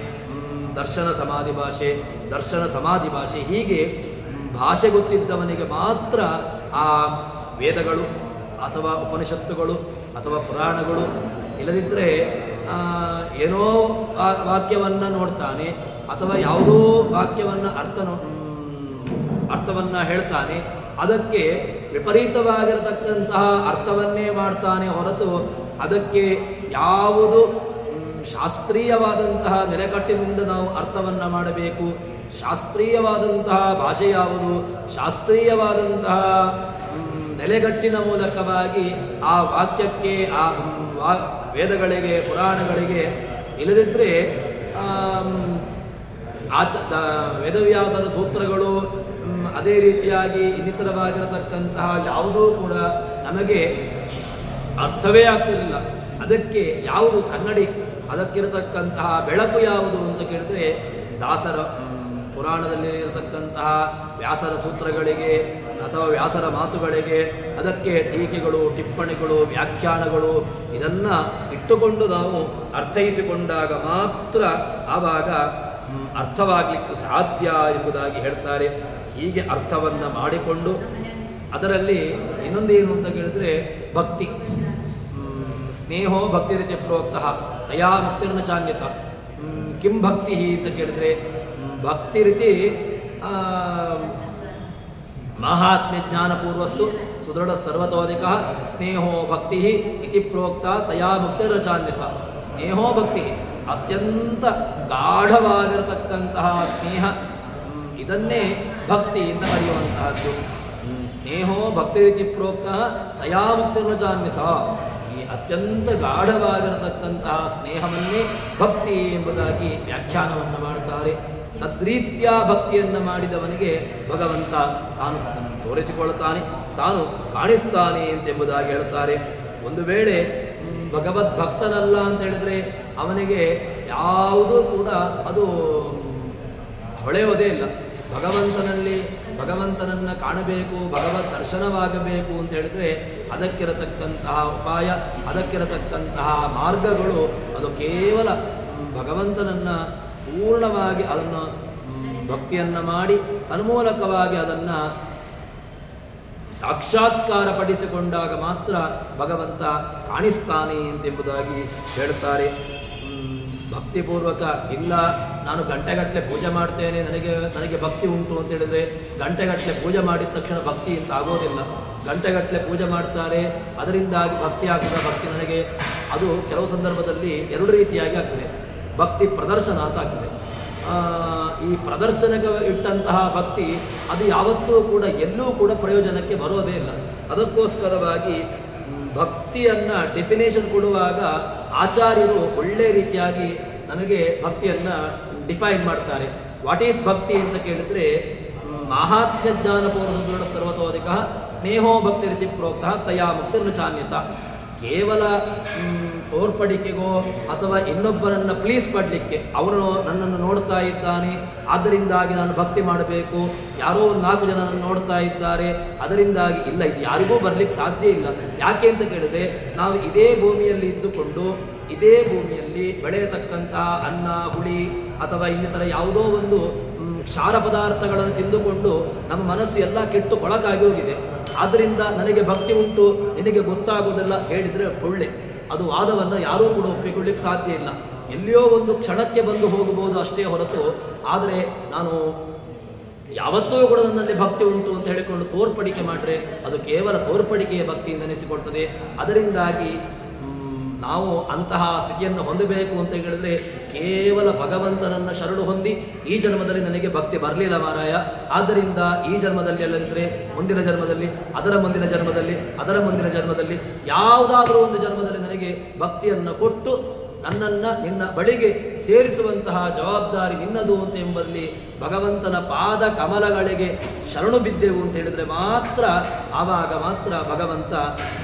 ದರ್ಶನ ಸಮಾಧಿ ಭಾಷೆ, ದರ್ಶನ ಸಮಾಧಿ ಭಾಷೆ. ಹೀಗೆ ಭಾಷೆ ಗೊತ್ತಿದ್ದವನಿಗೆ ಮಾತ್ರ ಆ ವೇದಗಳು ಅಥವಾ ಉಪನಿಷತ್ತುಗಳು ಅಥವಾ ಪುರಾಣಗಳು, ಇಲ್ಲದಿದ್ದರೆ ಏನೋ ವಾಕ್ಯವನ್ನು ನೋಡ್ತಾನೆ ಅಥವಾ ಯಾವುದೋ ವಾಕ್ಯವನ್ನು ಅರ್ಥವನ್ನು ಹೇಳ್ತಾನೆ, ಅದಕ್ಕೆ ವಿಪರೀತವಾಗಿರತಕ್ಕಂತಹ ಅರ್ಥವನ್ನೇ ಮಾಡ್ತಾನೆ ಹೊರತು ಅದಕ್ಕೆ ಯಾವುದು ಶಾಸ್ತ್ರೀಯವಾದಂತಹ ನೆಲೆಕಟ್ಟಿನಿಂದ ನಾವು ಅರ್ಥವನ್ನು ಮಾಡಬೇಕು, ಶಾಸ್ತ್ರೀಯವಾದಂತಹ ಭಾಷೆ ಯಾವುದು, ಶಾಸ್ತ್ರೀಯವಾದಂತಹ ನೆಲೆಗಟ್ಟಿನ ಮೂಲಕವಾಗಿ ಆ ವಾಕ್ಯಕ್ಕೆ ಆ ವೇದಗಳಿಗೆ ಪುರಾಣಗಳಿಗೆ ಇಲ್ಲದಿದ್ದರೆ ವೇದವ್ಯಾಸರ ಸೂತ್ರಗಳು ಅದೇ ರೀತಿಯಾಗಿ ಇನ್ನಿತರವಾಗಿರತಕ್ಕಂತಹ ಯಾವುದೂ ಕೂಡ ನಮಗೆ ಅರ್ಥವೇ ಆಗ್ತಿರಲಿಲ್ಲ. ಅದಕ್ಕೆ ಯಾವುದು ಕನ್ನಡಿ, ಅದಕ್ಕಿರತಕ್ಕಂತಹ ಬೆಳಕು ಯಾವುದು ಅಂತ ಕೇಳಿದ್ರೆ ದಾಸರ ಪುರಾಣದಲ್ಲಿ ಇರತಕ್ಕಂತಹ ವ್ಯಾಸರ ಸೂತ್ರಗಳಿಗೆ ಅಥವಾ ವ್ಯಾಸರ ಮಾತುಗಳಿಗೆ ಅದಕ್ಕೆ ಟೀಕೆಗಳು, ಟಿಪ್ಪಣಿಗಳು, ವ್ಯಾಖ್ಯಾನಗಳು ಇದನ್ನು ಇಟ್ಟುಕೊಂಡು ನಾವು ಅರ್ಥೈಸಿಕೊಂಡಾಗ ಮಾತ್ರ ಆವಾಗ ಅರ್ಥವಾಗಲಿಕ್ಕೆ ಸಾಧ್ಯ ಎಂಬುದಾಗಿ ಹೇಳ್ತಾರೆ. ಹೀಗೆ ಅರ್ಥವನ್ನು ಮಾಡಿಕೊಂಡು ಅದರಲ್ಲಿ ಇನ್ನೊಂದೇನು ಅಂತ ಕೇಳಿದ್ರೆ ಭಕ್ತಿ. ಸ್ನೇಹೋ ಭಕ್ತಿ ರೀತಿ ಪ್ರೋಕ್ತಃ ತಯಾ ಮುಕ್ತಿರ್ನ ಚಾನ್ಯತ. ಕಿಂ ಭಕ್ತಿ ಅಂತ ಕೇಳಿದ್ರೆ ಭಕ್ತಿ ರೀತಿ ಮಾಹಾತ್ಮ್ಯ ಜ್ಞಾನಪೂರ್ವಸ್ತು ಸುದೃಢ ಸರ್ವತೋಧಿಕ ಸ್ನೇಹೋ ಭಕ್ತಿ ಇತಿ ಪ್ರೋಕ್ತ ತಯಾ ಮುಕ್ತಿರ್ನ ಚಾನ್ಯತ. ಸ್ನೇಹೋ ಭಕ್ತಿ ಅತ್ಯಂತ ಗಾಢವಾಗಿರತಕ್ಕಂತಹ ಸ್ನೇಹ, ಇದನ್ನೇ ಭಕ್ತಿ ಅಂತ ಕರೆಯುವಂತಹದ್ದು. ಸ್ನೇಹೋ ಭಕ್ತಿ ರೀತಿ ಪ್ರೋಕ್ತ ತಯಾ ಮುಕ್ತಿರ್ನ ಚಾನ್ಯತ. ಈ ಅತ್ಯಂತ ಗಾಢವಾಗಿರತಕ್ಕಂತಹ ಸ್ನೇಹವನ್ನೇ ಭಕ್ತಿ ಎಂಬುದಾಗಿ ವ್ಯಾಖ್ಯಾನವನ್ನು ಮಾಡ್ತಾರೆ. ತದ್ರೀತ್ಯ ಭಕ್ತಿಯನ್ನು ಮಾಡಿದವನಿಗೆ ಭಗವಂತ ತಾನು ತೋರಿಸಿಕೊಳ್ಳುತ್ತಾನೆ, ತಾನು ಕಾಣಿಸ್ತಾನೆ ಎಂಬುದಾಗಿ ಹೇಳ್ತಾರೆ. ಒಂದು ವೇಳೆ ಭಗವದ್ಭಕ್ತನಲ್ಲ ಅಂತ ಹೇಳಿದ್ರೆ ಅವನಿಗೆ ಯಾವುದೂ ಕೂಡ ಅದು ಹೊಳೆಯೋದೇ ಇಲ್ಲ. ಭಗವಂತನನ್ನು ಕಾಣಬೇಕು, ಭಗವದ್ ದರ್ಶನವಾಗಬೇಕು ಅಂತ ಹೇಳಿದ್ರೆ ಅದಕ್ಕಿರತಕ್ಕಂತಹ ಉಪಾಯ, ಅದಕ್ಕಿರತಕ್ಕಂತಹ ಮಾರ್ಗಗಳು ಅದು ಕೇವಲ ಭಗವಂತನನ್ನು ಪೂರ್ಣವಾಗಿ ಅದನ್ನು ಭಕ್ತಿಯನ್ನು ಮಾಡಿ ತನ್ಮೂಲಕವಾಗಿ ಅದನ್ನು ಸಾಕ್ಷಾತ್ಕಾರ ಪಡಿಸಿಕೊಂಡಾಗ ಮಾತ್ರ ಭಗವಂತ ಕಾಣಿಸ್ತಾನೆ ಎಂಬುದಾಗಿ ಹೇಳ್ತಾರೆ. ಭಕ್ತಿಪೂರ್ವಕ ಇಲ್ಲ ನಾನು ಗಂಟೆಗಟ್ಟಲೆ ಪೂಜೆ ಮಾಡ್ತೇನೆ, ನನಗೆ ಭಕ್ತಿ ಉಂಟು ಅಂತ ಹೇಳಿದ್ರೆ ಗಂಟೆಗಟ್ಟಲೆ ಪೂಜೆ ಮಾಡಿದ ತಕ್ಷಣ ಭಕ್ತಿ ಅಂತ ಆಗೋದಿಲ್ಲ. ಗಂಟೆಗಟ್ಟಲೆ ಪೂಜೆ ಮಾಡ್ತಾರೆ, ಅದರಿಂದಾಗಿ ಭಕ್ತಿ ಆಗ್ತದೆ. ಭಕ್ತಿ ನನಗೆ ಅದು ಕೆಲವು ಸಂದರ್ಭದಲ್ಲಿ ಎರಡು ರೀತಿಯಾಗಿ ಆಗ್ತದೆ. ಭಕ್ತಿ ಪ್ರದರ್ಶನ ಅಂತ ಆಗ್ತದೆ. ಈ ಪ್ರದರ್ಶನಕ್ಕೆ ಇಟ್ಟಂತಹ ಭಕ್ತಿ ಅದು ಯಾವತ್ತೂ ಕೂಡ ಎಲ್ಲೂ ಕೂಡ ಪ್ರಯೋಜನಕ್ಕೆ ಬರೋದೇ ಇಲ್ಲ. ಅದಕ್ಕೋಸ್ಕರವಾಗಿ ಭಕ್ತಿಯನ್ನು ಡೆಫಿನೇಷನ್ ಕೊಡುವಾಗ ಆಚಾರ್ಯರು ಒಳ್ಳೆ ರೀತಿಯಾಗಿ ನಮಗೆ ಭಕ್ತಿಯನ್ನು ಡಿಫೈನ್ ಮಾಡ್ತಾರೆ. ವಾಟ್ ಈಸ್ ಭಕ್ತಿ ಅಂತ ಕೇಳಿದ್ರೆ ಮಾಹಾತ್ಮ್ಯ ಜ್ಞಾನಪೂರ್ವ ಸರ್ವತೋಧಿಕ ಸ್ನೇಹೋ ಭಕ್ತಿ ರೀತಿ ಪ್ರೋಕ್ತ ತಯಾ ಮುಕ್ತಿರ್ನ ಚಾನ್ಯತ. ಕೇವಲ ತೋರ್ಪಡಿಕೆಗೋ ಅಥವಾ ಇನ್ನೊಬ್ಬರನ್ನು ಪ್ಲೀಸ್ ಪಡಲಿಕ್ಕೆ ಅವನು ನನ್ನನ್ನು ನೋಡ್ತಾ ಇದ್ದಾನೆ ಅದರಿಂದಾಗಿ ನಾನು ಭಕ್ತಿ ಮಾಡಬೇಕು, ಯಾರೋ 4 ಜನ ನೋಡ್ತಾ ಇದ್ದಾರೆ ಅದರಿಂದಾಗಿ ಇಲ್ಲ, ಇದು ಯಾರಿಗೂ ಬರಲಿಕ್ಕೆ ಸಾಧ್ಯ ಇಲ್ಲ. ಯಾಕೆ ಅಂತ ಕೇಳಿದ್ರೆ ನಾವು ಇದೇ ಭೂಮಿಯಲ್ಲಿ ಇದ್ದುಕೊಂಡು ಇದೇ ಭೂಮಿಯಲ್ಲಿ ಬೆಳೆಯತಕ್ಕಂತಹ ಅನ್ನ, ಹುಳಿ ಅಥವಾ ಇನ್ನಿತರ ಯಾವುದೋ ಒಂದು ಕ್ಷಾರ ಪದಾರ್ಥಗಳನ್ನು ತಿಂದುಕೊಂಡು ನಮ್ಮ ಮನಸ್ಸು ಎಲ್ಲ ಕೆಟ್ಟು ಕೊಳಕಾಗಿ ಹೋಗಿದೆ. ಆದ್ದರಿಂದ ನನಗೆ ಭಕ್ತಿ ಉಂಟು, ನಿನಗೆ ಗೊತ್ತಾಗೋದಿಲ್ಲ ಹೇಳಿದರೆ ಒಳ್ಳೆ ಅದು ವಾದವನ್ನು ಯಾರೂ ಕೂಡ ಒಪ್ಪಿಕೊಳ್ಳಿಕ್ಕೆ ಸಾಧ್ಯ ಇಲ್ಲ. ಎಲ್ಲಿಯೋ ಒಂದು ಕ್ಷಣಕ್ಕೆ ಬಂದು ಹೋಗಬಹುದು ಅಷ್ಟೇ ಹೊರತು, ಆದರೆ ನಾನು ಯಾವತ್ತೂ ಕೂಡ ನನ್ನಲ್ಲಿ ಭಕ್ತಿ ಉಂಟು ಅಂತ ಹೇಳಿಕೊಂಡು ತೋರ್ಪಡಿಕೆ ಮಾಡಿದ್ರೆ ಅದು ಕೇವಲ ತೋರ್ಪಡಿಕೆಯ ಭಕ್ತಿಯಿಂದ ಎನಿಸಿಕೊಳ್ತದೆ. ಅದರಿಂದಾಗಿ ನಾವು ಅಂತಹ ಸ್ಥಿತಿಯನ್ನು ಹೊಂದಬೇಕು ಅಂತ ಹೇಳಿದ್ರೆ ಕೇವಲ ಭಗವಂತನನ್ನು ಶರಣು ಹೊಂದಿ ಈ ಜನ್ಮದಲ್ಲಿ ನನಗೆ ಭಕ್ತಿ ಬರಲಿಲ್ಲ ಮಾರಾಯ, ಆದ್ದರಿಂದ ಈ ಜನ್ಮದಲ್ಲಿ ಅಲ್ಲದಿದ್ದರೆ ಮುಂದಿನ ಜನ್ಮದಲ್ಲಿ, ಅದರ ಮುಂದಿನ ಜನ್ಮದಲ್ಲಿ, ಅದರ ಮುಂದಿನ ಜನ್ಮದಲ್ಲಿ ಯಾವುದಾದರೂ ಒಂದು ಜನ್ಮದಲ್ಲಿ ನನಗೆ ಭಕ್ತಿಯನ್ನು ಕೊಟ್ಟು ನನ್ನನ್ನು ನಿನ್ನ ಬಳಿಗೆ ಸೇರಿಸುವಂತಹ ಜವಾಬ್ದಾರಿ ನಿನ್ನದು ಅಂತ ಎಂಬಲ್ಲಿ ಭಗವಂತನ ಪಾದ ಕಮಲಗಳಿಗೆ ಶರಣು ಬಿದ್ದೆವು ಅಂತ ಹೇಳಿದರೆ ಮಾತ್ರ ಆವಾಗ ಮಾತ್ರ ಭಗವಂತ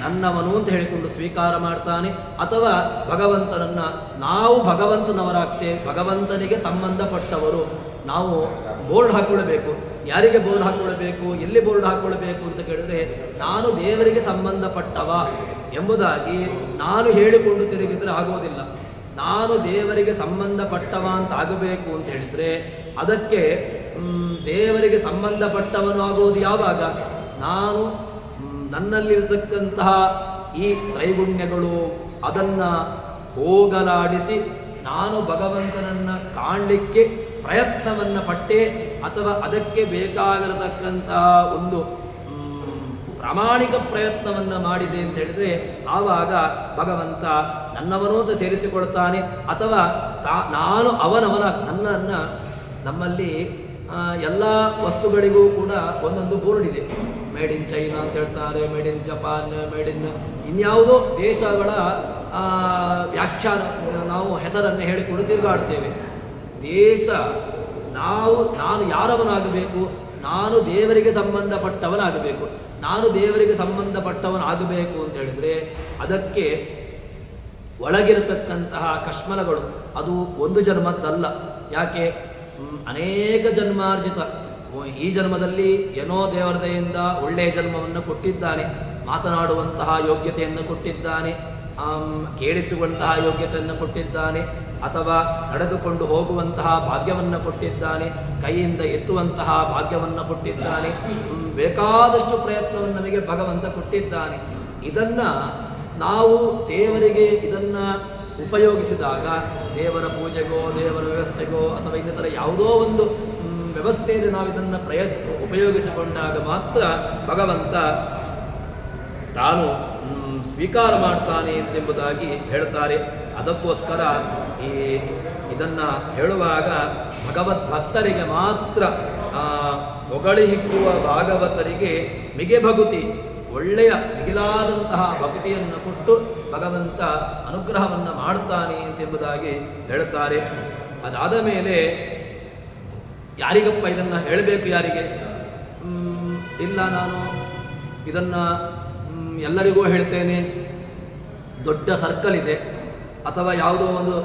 ನನ್ನವನು ಅಂತ ಹೇಳಿಕೊಂಡು ಸ್ವೀಕಾರ ಮಾಡ್ತಾನೆ. ಅಥವಾ ಭಗವಂತನನ್ನು ನಾವು ಭಗವಂತನವರಾಗ್ತೇವೆ, ಭಗವಂತನಿಗೆ ಸಂಬಂಧಪಟ್ಟವರು. ನಾವು ಬೋರ್ಡ್ ಹಾಕ್ಕೊಳ್ಬೇಕು. ಯಾರಿಗೆ ಬೋರ್ಡ್ ಹಾಕ್ಕೊಳ್ಬೇಕು, ಎಲ್ಲಿ ಬೋರ್ಡ್ ಹಾಕ್ಕೊಳ್ಬೇಕು ಅಂತ ಕೇಳಿದ್ರೆ ನಾನು ದೇವರಿಗೆ ಸಂಬಂಧಪಟ್ಟವ ಎಂಬುದಾಗಿ ನಾನು ಹೇಳಿಕೊಂಡು ತಿರುಗಿದ್ರೆ ಆಗೋದಿಲ್ಲ. ನಾನು ದೇವರಿಗೆ ಸಂಬಂಧಪಟ್ಟವ ಅಂತ ಆಗಬೇಕು ಅಂತ ಹೇಳಿದರೆ ಅದಕ್ಕೆ ದೇವರಿಗೆ ಸಂಬಂಧಪಟ್ಟವನು ಆಗೋದು ಯಾವಾಗ? ನಾನು ನನ್ನಲ್ಲಿರತಕ್ಕಂತಹ ಈ ತ್ರೈಗುಣ್ಯಗಳು ಅದನ್ನು ಹೋಗಲಾಡಿಸಿ ನಾನು ಭಗವಂತನನ್ನು ಕಾಣಲಿಕ್ಕೆ ಪ್ರಯತ್ನವನ್ನು ಪಟ್ಟೆ ಅಥವಾ ಅದಕ್ಕೆ ಬೇಕಾಗಿರತಕ್ಕಂತಹ ಒಂದು ಪ್ರಾಮಾಣಿಕ ಪ್ರಯತ್ನವನ್ನು ಮಾಡಿದೆ ಅಂತ ಹೇಳಿದರೆ ಆವಾಗ ಭಗವಂತ ನನ್ನವನೂ ಅಂತ ಸೇರಿಸಿಕೊಳ್ತಾನೆ. ಅಥವಾ ನಾನು ನನ್ನನ್ನು ನಮ್ಮಲ್ಲಿ ಎಲ್ಲ ವಸ್ತುಗಳಿಗೂ ಕೂಡ ಒಂದೊಂದು ಬೋರ್ಡ್ ಇದೆ. ಮೇಡ್ ಇನ್ ಚೈನಾ ಅಂತ ಹೇಳ್ತಾರೆ, made in Japan, made in ಇನ್ಯಾವುದೋ ದೇಶಗಳ ವ್ಯಾಖ್ಯಾನ ನಾವು ಹೆಸರನ್ನು ಹೇಳಿಕೊಂಡು ತಿರುಗಾಡ್ತೇವೆ. ದೇಶ ನಾನು ಯಾರವನಾಗಬೇಕು? ನಾನು ದೇವರಿಗೆ ಸಂಬಂಧಪಟ್ಟವನಾಗಬೇಕು. ನಾನು ದೇವರಿಗೆ ಸಂಬಂಧಪಟ್ಟವನಾಗಬೇಕು ಅಂತ ಹೇಳಿದರೆ ಅದಕ್ಕೆ ಒಳಗಿರತಕ್ಕಂತಹ ಕಶ್ಮಲಗಳು ಅದು ಒಂದು ಜನ್ಮದ್ದಲ್ಲ. ಯಾಕೆ? ಅನೇಕ ಜನ್ಮಾರ್ಜಿತ. ಈ ಜನ್ಮದಲ್ಲಿ ಏನೋ ದೇವರ ದಯೆಯಿಂದ ಒಳ್ಳೆಯ ಜನ್ಮವನ್ನು ಕೊಟ್ಟಿದ್ದಾನೆ, ಮಾತನಾಡುವಂತಹ ಯೋಗ್ಯತೆಯನ್ನು ಕೊಟ್ಟಿದ್ದಾನೆ, ಕೇಳಿಸುವಂತಹ ಯೋಗ್ಯತೆಯನ್ನು ಕೊಟ್ಟಿದ್ದಾನೆ, ಅಥವಾ ನಡೆದುಕೊಂಡು ಹೋಗುವಂತಹ ಭಾಗ್ಯವನ್ನು ಕೊಟ್ಟಿದ್ದಾನೆ, ಕೈಯಿಂದ ಎತ್ತುವಂತಹ ಭಾಗ್ಯವನ್ನು ಕೊಟ್ಟಿದ್ದಾನೆ. ಬೇಕಾದಷ್ಟು ಪ್ರಯತ್ನವನ್ನು ನಮಗೆ ಭಗವಂತ ಕೊಟ್ಟಿದ್ದಾನೆ. ಇದನ್ನು ನಾವು ದೇವರಿಗೆ ಇದನ್ನು ಉಪಯೋಗಿಸಿದಾಗ, ದೇವರ ಪೂಜೆಗೋ ದೇವರ ವ್ಯವಸ್ಥೆಗೋ ಅಥವಾ ಇನ್ನಿತರ ಯಾವುದೋ ಒಂದು ವ್ಯವಸ್ಥೆಯಲ್ಲಿ ನಾವು ಇದನ್ನು ಉಪಯೋಗಿಸಿಕೊಂಡಾಗ ಮಾತ್ರ ಭಗವಂತ ತಾನು ಸ್ವೀಕಾರ ಮಾಡ್ತಾನೆ ಎಂಬುದಾಗಿ ಹೇಳ್ತಾರೆ. ಅದಕ್ಕೋಸ್ಕರ ಇದನ್ನು ಹೇಳುವಾಗ ಭಗವದ್ಭಕ್ತರಿಗೆ ಮಾತ್ರ ಹೊಗಳಿ ಹಿಕ್ಕುವ ಭಾಗವತರಿಗೆ ಮಿಗೆ ಭಗುತಿ, ಒಳ್ಳೆಯ ಮಿಗಿಲಾದಂತಹ ಭಕ್ತಿಯನ್ನು ಕೊಟ್ಟು ಭಗವಂತ ಅನುಗ್ರಹವನ್ನು ಮಾಡ್ತಾನೆ ಎಂಬುದಾಗಿ ಹೇಳುತ್ತಾರೆ. ಅದಾದ ಮೇಲೆ ಯಾರಿಗಪ್ಪ ಇದನ್ನು ಹೇಳಬೇಕು? ಯಾರಿಗೆ? ಇಲ್ಲ, ನಾನು ಇದನ್ನು ಎಲ್ಲರಿಗೂ ಹೇಳ್ತೇನೆ, ದೊಡ್ಡ ಸರ್ಕಲ್ ಇದೆ ಅಥವಾ ಯಾವುದೋ ಒಂದು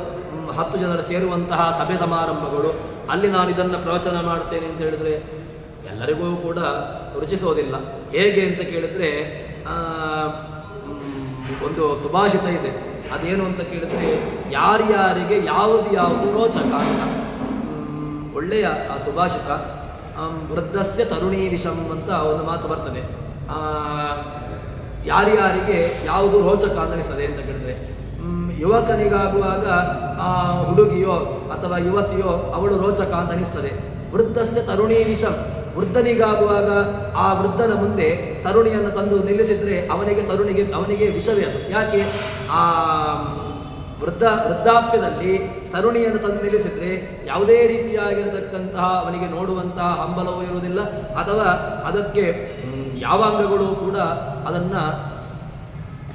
10 ಜನರು ಸೇರುವಂತಹ ಸಭೆ ಸಮಾರಂಭಗಳು, ಅಲ್ಲಿ ನಾನು ಇದನ್ನು ಪ್ರವಚನ ಮಾಡ್ತೇನೆ ಅಂತ ಹೇಳಿದರೆ ಎಲ್ಲರಿಗೂ ಕೂಡ ರುಚಿಸೋದಿಲ್ಲ. ಹೇಗೆ ಅಂತ ಕೇಳಿದರೆ ಒಂದು ಸುಭಾಷಿತ ಇದೆ. ಅದೇನು ಅಂತ ಕೇಳಿದರೆ ಯಾರ್ಯಾರಿಗೆ ಯಾವುದು ರೋಚಕ ಅಂತ. ಒಳ್ಳೆಯ ಆ ಸುಭಾಷಿತ. ವೃದ್ಧಸ್ಯ ತರುಣೀ ವಿಷಂ ಅಂತ ಒಂದು ಮಾತು ಬರ್ತದೆ. ಯಾರ್ಯಾರಿಗೆ ಯಾವುದು ರೋಚಕ ಅನ್ನಿಸ್ತದೆ ಅಂತ ಕೇಳಿದ್ರೆ, ಯುವಕನಿಗಾಗುವಾಗ ಹುಡುಗಿಯೋ ಅಥವಾ ಯುವತಿಯೋ ಅವಳು ರೋಚಕ ಅಂತ ಅನಿಸ್ತದೆ. ವೃದ್ಧಸ್ಯ ತರುಣೀ ವಿಷಂ, ವೃದ್ಧನಿಗಾಗುವಾಗ ಆ ವೃದ್ಧನ ಮುಂದೆ ತರುಣಿಯನ್ನು ತಂದು ನಿಲ್ಲಿಸಿದ್ರೆ ಅವನಿಗೆ ವಿಷವೇ ಅದು. ಯಾಕೆ? ಆ ವೃದ್ಧಾಪ್ಯದಲ್ಲಿ ತರುಣಿಯನ್ನು ತಂದು ನಿಲ್ಲಿಸಿದ್ರೆ ಯಾವುದೇ ರೀತಿಯಾಗಿರತಕ್ಕಂತಹ ಅವನಿಗೆ ನೋಡುವಂತಹ ಹಂಬಲವೂ ಇರುವುದಿಲ್ಲ, ಅಥವಾ ಅದಕ್ಕೆ ಯಾವ ಅಂಗಗಳು ಕೂಡ ಅದನ್ನು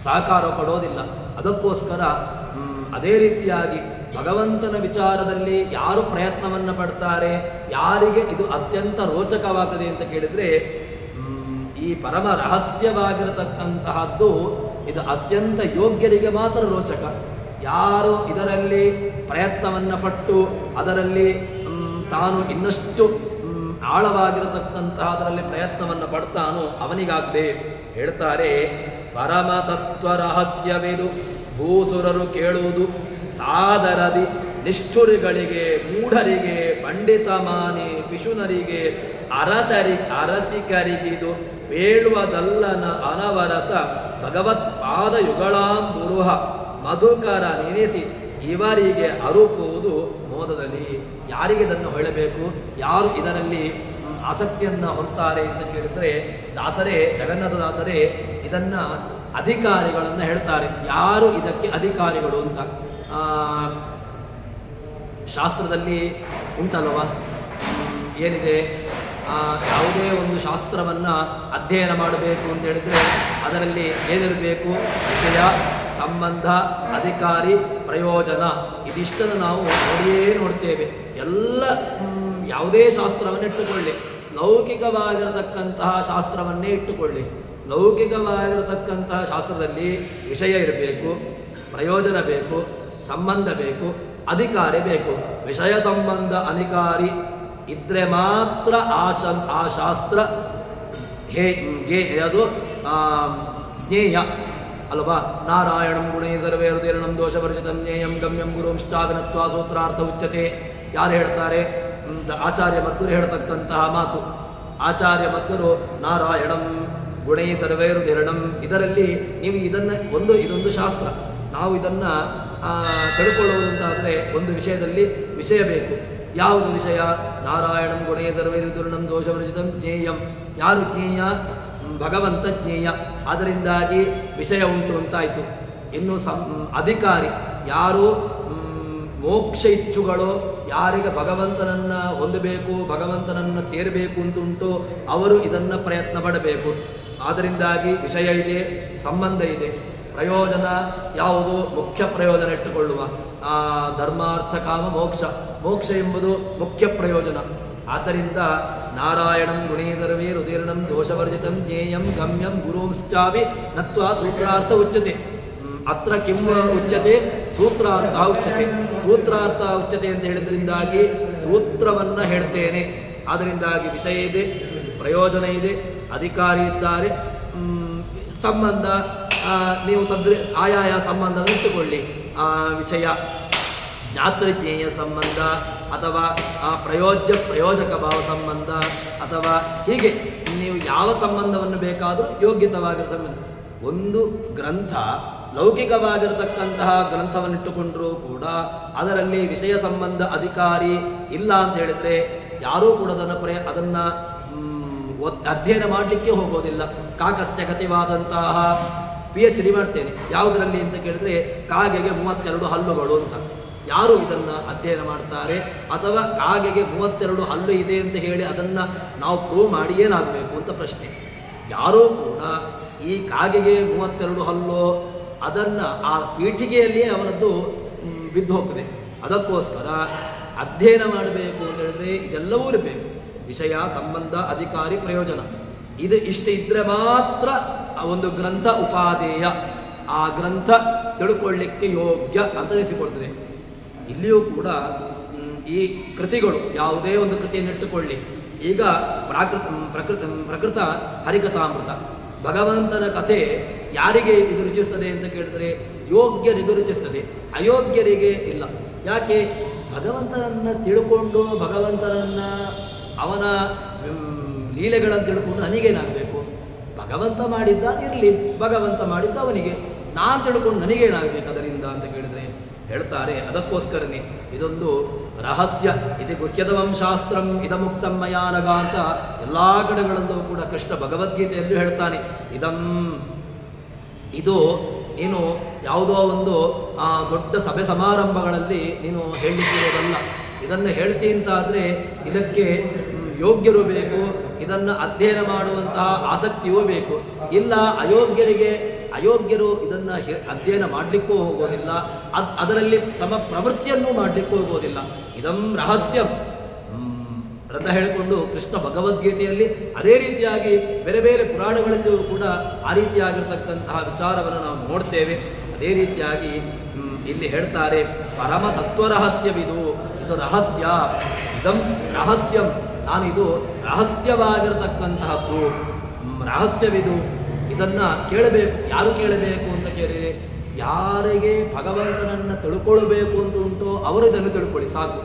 ಸಹಕಾರ ಕೊಡೋದಿಲ್ಲ. ಅದಕ್ಕೋಸ್ಕರ ಅದೇ ರೀತಿಯಾಗಿ ಭಗವಂತನ ವಿಚಾರದಲ್ಲಿ ಯಾರು ಪ್ರಯತ್ನವನ್ನು ಪಡ್ತಾರೆ, ಯಾರಿಗೆ ಇದು ಅತ್ಯಂತ ರೋಚಕವಾಗದೆ ಅಂತ ಕೇಳಿದರೆ, ಈ ಪರಮ ರಹಸ್ಯವಾಗಿರತಕ್ಕಂತಹದ್ದು ಇದು ಅತ್ಯಂತ ಯೋಗ್ಯರಿಗೆ ಮಾತ್ರ ರೋಚಕ. ಯಾರು ಇದರಲ್ಲಿ ಪ್ರಯತ್ನವನ್ನು ಪಟ್ಟು ಅದರಲ್ಲಿ ತಾನು ಇನ್ನಷ್ಟು ಆಳವಾಗಿರತಕ್ಕಂತಹ ಅದರಲ್ಲಿ ಪ್ರಯತ್ನವನ್ನು ಪಡ್ತಾನೋ ಅವನಿಗಾಗದೆ. ಹೇಳ್ತಾರೆ, ಪರಮತತ್ವ ರಹಸ್ಯವಿದು ಭೂಸುರರು ಕೇಳುವುದು ಸಾದರದಿ ನಿಷ್ಠುರಿಗಳಿಗೆ, ಮೂಢರಿಗೆ, ಪಂಡಿತ ಮಾನಿ ಪಿಶುನರಿಗೆ, ಅರಸಿಕರಿಗಿದು ಪೇಳುವುದಲ್ಲನ ಅನವರತ ಭಗವತ್ಪಾದಯುಗಳಾಂಬುರುಹ ಮಧುಕರ ನೆನೆಸಿ ಇವರಿಗೆ ಅರುಪುವುದು ಮೋದದಲ್ಲಿ. ಯಾರಿಗೆ ಇದನ್ನು ಹೇಳಬೇಕು? ಯಾರು ಇದರಲ್ಲಿ ಆಸಕ್ತಿಯನ್ನು ಹೊಂದ್ತಾರೆ ಅಂತ ಕೇಳಿದರೆ ದಾಸರೇ, ಜಗನ್ನಾಥ ದಾಸರೇ ಇದನ್ನು ಅಧಿಕಾರಿಗಳನ್ನು ಹೇಳ್ತಾರೆ. ಯಾರು ಇದಕ್ಕೆ ಅಧಿಕಾರಿಗಳು ಅಂತ ಶಾಸ್ತ್ರದಲ್ಲಿ ಉಂಟಲ್ವ? ಏನಿದೆ? ಯಾವುದೇ ಒಂದು ಶಾಸ್ತ್ರವನ್ನು ಅಧ್ಯಯನ ಮಾಡಬೇಕು ಅಂತ ಹೇಳಿದರೆ ಅದರಲ್ಲಿ ಏನಿರಬೇಕು? ವಿಷಯ, ಸಂಬಂಧ, ಅಧಿಕಾರಿ, ಪ್ರಯೋಜನ, ಇದಿಷ್ಟನ್ನು ನಾವು ನೋಡ್ತೇವೆ. ಎಲ್ಲ ಯಾವುದೇ ಶಾಸ್ತ್ರವನ್ನು ಇಟ್ಟುಕೊಳ್ಳಿ, ಲೌಕಿಕವಾಗಿರತಕ್ಕಂತಹ ಶಾಸ್ತ್ರವನ್ನೇ ಇಟ್ಟುಕೊಳ್ಳಿ. ಲೌಕಿಕವಾಗಿರತಕ್ಕಂತಹ ಶಾಸ್ತ್ರದಲ್ಲಿ ವಿಷಯ ಇರಬೇಕು, ಪ್ರಯೋಜನ ಬೇಕು, ಸಂಬಂಧ ಬೇಕು, ಅಧಿಕಾರಿ ಬೇಕು. ವಿಷಯ, ಸಂಬಂಧ, ಅಧಿಕಾರಿ ಇದ್ರೆ ಮಾತ್ರ ಆ ಶಾಸ್ತ್ರ ಅದು ಜ್ಞೇಯ ಅಲ್ವಾ? ನಾರಾಯಣಂ ಗುಣೈ ಸರ್ವೇ ಹೃದಯರ್ಣಂ ದೋಷವರ್ಜಿತಂ ಜ್ಞೇಯಂ ಗಮ್ಯಂ ಗುರುಂಶ್ಚಾವಿನತ್ವಾ ಸೂತ್ರಾರ್ಥ ಉಚ್ಯತೆ. ಯಾರು ಹೇಳ್ತಾರೆ? ಆಚಾರ್ಯ ಮಧ್ವರು ಹೇಳ್ತಕ್ಕಂತಹ ಮಾತು. ಆಚಾರ್ಯ ಮಧ್ವರು ನಾರಾಯಣಂ ಗುಣೈ ಸರ್ವೈರುದಿರಣಂ. ಇದರಲ್ಲಿ ನೀವು ಇದೊಂದು ಶಾಸ್ತ್ರ. ನಾವು ಇದನ್ನು ತಿಳ್ಕೊಳ್ಳುವುದಂತಾದರೆ ಒಂದು ವಿಷಯದಲ್ಲಿ ವಿಷಯ ಬೇಕು. ಯಾವುದು ವಿಷಯ? ನಾರಾಯಣಂ ಗುಣೈ ಸರ್ವೈರುದಿರಣಂ ದೋಷವರ್ಜಿತಂ ಜ್ಞೇಯಂ. ಯಾರು ಜ್ಞೇಯ? ಭಗವಂತ ಜ್ಞೇಯ. ಅದರಿಂದಾಗಿ ವಿಷಯ ಉಂಟು ಅಂತಾಯಿತು. ಇನ್ನು ಅಧಿಕಾರಿ ಯಾರು? ಮೋಕ್ಷ ಇಚ್ಛುಗಳು, ಯಾರಿಗೆ ಭಗವಂತನನ್ನು ಹೊಂದಬೇಕು, ಭಗವಂತನನ್ನು ಸೇರಬೇಕು ಅಂತುಂಟು, ಅವರು ಇದನ್ನು ಪ್ರಯತ್ನ ಪಡಬೇಕು. ಆದ್ದರಿಂದಾಗಿ ವಿಷಯ ಇದೆ, ಸಂಬಂಧ ಇದೆ. ಪ್ರಯೋಜನ ಯಾವುದು? ಮುಖ್ಯ ಪ್ರಯೋಜನ ಇಟ್ಟುಕೊಳ್ಳುವ ಧರ್ಮಾರ್ಥ ಕಾಮ ಮೋಕ್ಷ. ಮೋಕ್ಷ ಎಂಬುದು ಮುಖ್ಯ ಪ್ರಯೋಜನ. ಆದ್ದರಿಂದ ನಾರಾಯಣಂ ಗುಣೇ ಸರ್ವೇ ರುದೀರ್ಣಂ ದೋಷವರ್ಜಿತಂ ಜ್ಞೇಯಂ ಗಮ್ಯಂ ಗುರುಂಶ್ಚಾಪಿ ನತ್ವಾ ಸೂತ್ರಾರ್ಥ ಉಚ್ಯತೆ. ಅತ್ರ ಕಿಂ ಉಚ್ಯತೆ? ಸೂತ್ರಾರ್ಥ ಉಚ್ಯತೆ. ಸೂತ್ರಾರ್ಥ ಉಚ್ಯತೆ ಅಂತ ಹೇಳಿದ್ರಿಂದಾಗಿ ಸೂತ್ರವನ್ನು ಹೇಳ್ತೇನೆ. ಅದರಿಂದಾಗಿ ವಿಷಯ ಇದೆ, ಪ್ರಯೋಜನ ಇದೆ, ಅಧಿಕಾರಿ ಇದ್ದಾರೆ, ಸಂಬಂಧ ನೀವು ಆಯಾಯ ಸಂಬಂಧವನ್ನು ಇಟ್ಟುಕೊಳ್ಳಿ. ವಿಷಯ ಜ್ಞಾತೃಜ್ಞೇಯ ಸಂಬಂಧ ಅಥವಾ ಪ್ರಯೋಜಕ ಭಾವ ಸಂಬಂಧ ಅಥವಾ ಹೀಗೆ ನೀವು ಯಾವ ಸಂಬಂಧವನ್ನು ಬೇಕಾದರೂ ಯೋಗ್ಯತವಾಗಿರೋ ಸಂಬಂಧ. ಒಂದು ಗ್ರಂಥ ಲೌಕಿಕವಾಗಿರತಕ್ಕಂತಹ ಗ್ರಂಥವನ್ನಿಟ್ಟುಕೊಂಡರೂ ಕೂಡ ಅದರಲ್ಲಿ ವಿಷಯ ಸಂಬಂಧ ಅಧಿಕಾರಿ ಇಲ್ಲ ಅಂತ ಹೇಳಿದರೆ ಯಾರೂ ಕೂಡ ಅದನ್ನು ಅಧ್ಯಯನ ಮಾಡಲಿಕ್ಕೆ ಹೋಗೋದಿಲ್ಲ. ಕಾಕಸ್ಯ ಗತಿವಾದಂತಹ PhD ಮಾಡ್ತೇನೆ ಯಾವುದರಲ್ಲಿ ಅಂತ ಕೇಳಿದ್ರೆ ಕಾಗೆಗೆ 32 ಹಲ್ಲುಗಳು ಅಂತ. ಯಾರು ಇದನ್ನು ಅಧ್ಯಯನ ಮಾಡ್ತಾರೆ? ಅಥವಾ ಕಾಗೆಗೆ 32 ಹಲ್ಲು ಇದೆ ಅಂತ ಹೇಳಿ ಅದನ್ನು ನಾವು ಪ್ರೂವ್ ಮಾಡಿ ಏನಾಗಬೇಕು ಅಂತ ಪ್ರಶ್ನೆ. ಯಾರೂ ಕೂಡ ಈ ಕಾಗೆಗೆ 32 ಹಲ್ಲು ಅದನ್ನು ಆ ಪೀಠಿಗೆಯಲ್ಲಿಯೇ ಅವನದ್ದು ಬಿದ್ದು ಹೋಗ್ತದೆ. ಅದಕ್ಕೋಸ್ಕರ ಅಧ್ಯಯನ ಮಾಡಬೇಕು ಅಂತ ಹೇಳಿದ್ರೆ ಇದೆಲ್ಲವೂ ಇರಬೇಕು. ವಿಷಯ, ಸಂಬಂಧ, ಅಧಿಕಾರಿ, ಪ್ರಯೋಜನ. ಇಷ್ಟು ಇದ್ದರೆ ಮಾತ್ರ ಒಂದು ಗ್ರಂಥ ಉಪಾದೇಯ, ಆ ಗ್ರಂಥ ತಿಳ್ಕೊಳ್ಳಿಕ್ಕೆ ಯೋಗ್ಯ ಅಂತ ಅನಿಸಿಕೊಳ್ತದೆ. ಇಲ್ಲಿಯೂ ಕೂಡ ಈ ಕೃತಿಗಳು, ಯಾವುದೇ ಒಂದು ಕೃತಿಯನ್ನು ಇಟ್ಟುಕೊಳ್ಳಿ. ಈಗ ಪ್ರಕೃತ ಹರಿಕಥಾಮೃತ, ಭಗವಂತನ ಕಥೆ ಯಾರಿಗೆ ಇದು ರುಚಿಸ್ತದೆ ಅಂತ ಕೇಳಿದರೆ ಯೋಗ್ಯರಿಗೆ ರುಚಿಸ್ತದೆ, ಅಯೋಗ್ಯರಿಗೆ ಇಲ್ಲ. ಯಾಕೆ? ಭಗವಂತನನ್ನು ತಿಳ್ಕೊಂಡು ಭಗವಂತನನ್ನು ಅವನ ಲೀಲೆಗಳನ್ನು ತಿಳ್ಕೊಂಡು ನನಗೇನಾಗಬೇಕು? ಭಗವಂತ ಮಾಡಿದ್ದ ಇರಲಿ, ಭಗವಂತ ಮಾಡಿದ್ದ ಅವನಿಗೆ, ನಾನು ತಿಳ್ಕೊಂಡು ನನಗೇನಾಗಬೇಕು ಅದರಿಂದ ಅಂತ ಕೇಳಿದರೆ ಹೇಳ್ತಾರೆ. ಅದಕ್ಕೋಸ್ಕರನೇ ಇದೊಂದು ರಹಸ್ಯ. ಇದು ಗುಹ್ಯತಮಂ ಶಾಸ್ತ್ರಂ ಇದಮುಕ್ತಂ ಮಯಾ ನಘ ಅಂತ ಎಲ್ಲ ಕಡೆಗಳಲ್ಲೂ ಕೂಡ ಕೃಷ್ಣ ಭಗವದ್ಗೀತೆಯಲ್ಲೂ ಹೇಳ್ತಾನೆ. ಇದು ನೀನು ಯಾವುದೋ ಒಂದು ದೊಡ್ಡ ಸಭೆ ಸಮಾರಂಭಗಳಲ್ಲಿ ನೀನು ಹೇಳಲಿಕ್ಕಿರೋದಲ್ಲ. ಇದನ್ನು ಹೇಳ್ತಿ ಅಂತಾದರೆ ಇದಕ್ಕೆ ಯೋಗ್ಯರು ಬೇಕು, ಇದನ್ನು ಅಧ್ಯಯನ ಮಾಡುವಂತಹ ಆಸಕ್ತಿಯೂ ಬೇಕು. ಇಲ್ಲ ಅಯೋಗ್ಯರು ಇದನ್ನು ಅಧ್ಯಯನ ಮಾಡಲಿಕ್ಕೂ ಹೋಗೋದಿಲ್ಲ, ಅದರಲ್ಲಿ ತಮ್ಮ ಪ್ರವೃತ್ತಿಯನ್ನೂ ಮಾಡಲಿಕ್ಕೂ ಹೋಗೋದಿಲ್ಲ. ಇದಂ ರಹಸ್ಯಂ ಅಂತ ಹೇಳಿಕೊಂಡು ಕೃಷ್ಣ ಭಗವದ್ಗೀತೆಯಲ್ಲಿ ಅದೇ ರೀತಿಯಾಗಿ ಬೇರೆ ಬೇರೆ ಪುರಾಣಗಳಲ್ಲಿಯೂ ಕೂಡ ಆ ರೀತಿಯಾಗಿರ್ತಕ್ಕಂತಹ ವಿಚಾರವನ್ನು ನಾವು ನೋಡ್ತೇವೆ. ಅದೇ ರೀತಿಯಾಗಿ ಇಲ್ಲಿ ಹೇಳ್ತಾರೆ, ಪರಮ ತತ್ವರಹಸ್ಯವಿದು, ಇದು ರಹಸ್ಯ. ಇದಂ ರಹಸ್ಯಂ, ನಾನಿದು ರಹಸ್ಯವಾಗಿರತಕ್ಕಂತಹದ್ದು, ರಹಸ್ಯವಿದು. ಇದನ್ನು ಕೇಳಬೇಕು. ಯಾರು ಕೇಳಬೇಕು ಅಂತ ಕೇಳಿದರೆ ಯಾರಿಗೆ ಭಗವಂತನನ್ನು ತಿಳ್ಕೊಳ್ಬೇಕು ಅಂತ ಉಂಟೋ ಅವರು ಇದನ್ನು ತಿಳ್ಕೊಳ್ಳಿ ಸಾಕು.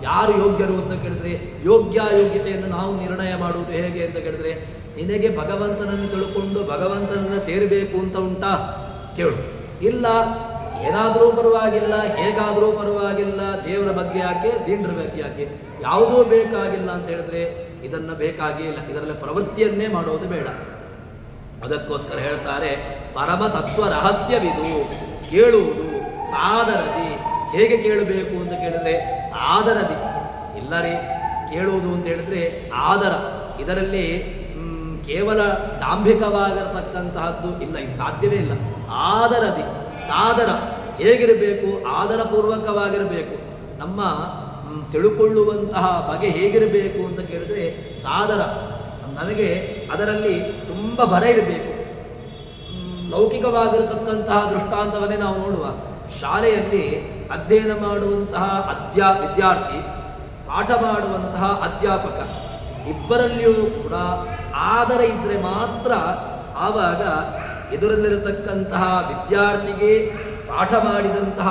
ಯಾರು ಯೋಗ್ಯರು ಅಂತ ಕೇಳಿದ್ರೆ ಯೋಗ್ಯತೆಯನ್ನು ನಾವು ನಿರ್ಣಯ ಮಾಡುವುದು ಹೇಗೆ ಅಂತ ಕೇಳಿದ್ರೆ, ನಿನಗೆ ಭಗವಂತನನ್ನು ತಿಳ್ಕೊಂಡು ಭಗವಂತನನ್ನು ಸೇರಬೇಕು ಅಂತ ಉಂಟಾ ಕೇಳು. ಇಲ್ಲ ಏನಾದರೂ ಪರವಾಗಿಲ್ಲ, ಹೇಗಾದರೂ ಪರವಾಗಿಲ್ಲ, ದೇವರ ಬಗ್ಗೆ ಯಾಕೆ, ದೀನರ ಬಗ್ಗೆ ಯಾಕೆ, ಯಾವುದೂ ಬೇಕಾಗಿಲ್ಲ ಅಂತ ಹೇಳಿದ್ರೆ ಇದನ್ನು ಬೇಕಾಗೇ ಇಲ್ಲ. ಇದರಲ್ಲಿ ಪ್ರವೃತ್ತಿಯನ್ನೇ ಮಾಡೋದು ಬೇಡ. ಅದಕ್ಕೋಸ್ಕರ ಹೇಳ್ತಾರೆ ಪರಮ ತತ್ವ ರಹಸ್ಯವಿದು, ಕೇಳುವುದು ಸಾದರದಿ. ಹೇಗೆ ಕೇಳಬೇಕು ಅಂತ ಕೇಳಿದ್ರೆ ಆದರದಿ. ಇಲ್ಲ ರೀ, ಕೇಳುವುದು ಅಂತ ಹೇಳಿದ್ರೆ ಆದರ. ಇದರಲ್ಲಿ ಕೇವಲ ಡಾಂಭಿಕವಾಗಿರತಕ್ಕಂತಹದ್ದು ಇಲ್ಲ, ಇದು ಸಾಧ್ಯವೇ ಇಲ್ಲ. ಆದರದಿ, ಸಾದರ. ಹೇಗಿರಬೇಕು? ಆದರಪೂರ್ವಕವಾಗಿರಬೇಕು. ನಮ್ಮ ತಿಳ್ಕೊಳ್ಳುವಂತಹ ಬಗೆ ಹೇಗಿರಬೇಕು ಅಂತ ಕೇಳಿದ್ರೆ ಸಾದರ. ನಮಗೆ ಅದರಲ್ಲಿ ತುಂಬ ಭರ ಇರಬೇಕು. ಲೌಕಿಕವಾಗಿರತಕ್ಕಂತಹ ದೃಷ್ಟಾಂತವನ್ನೇ ನಾವು ನೋಡುವ. ಶಾಲೆಯಲ್ಲಿ ಅಧ್ಯಯನ ಮಾಡುವಂತಹ ವಿದ್ಯಾರ್ಥಿ, ಪಾಠ ಮಾಡುವಂತಹ ಅಧ್ಯಾಪಕ, ಇಬ್ಬರಲ್ಲಿಯೂ ಕೂಡ ಆದರ ಇದ್ದರೆ ಮಾತ್ರ ಆವಾಗ ಎದುರಲ್ಲಿರತಕ್ಕಂತಹ ವಿದ್ಯಾರ್ಥಿಗೆ ಪಾಠ ಮಾಡಿದಂತಹ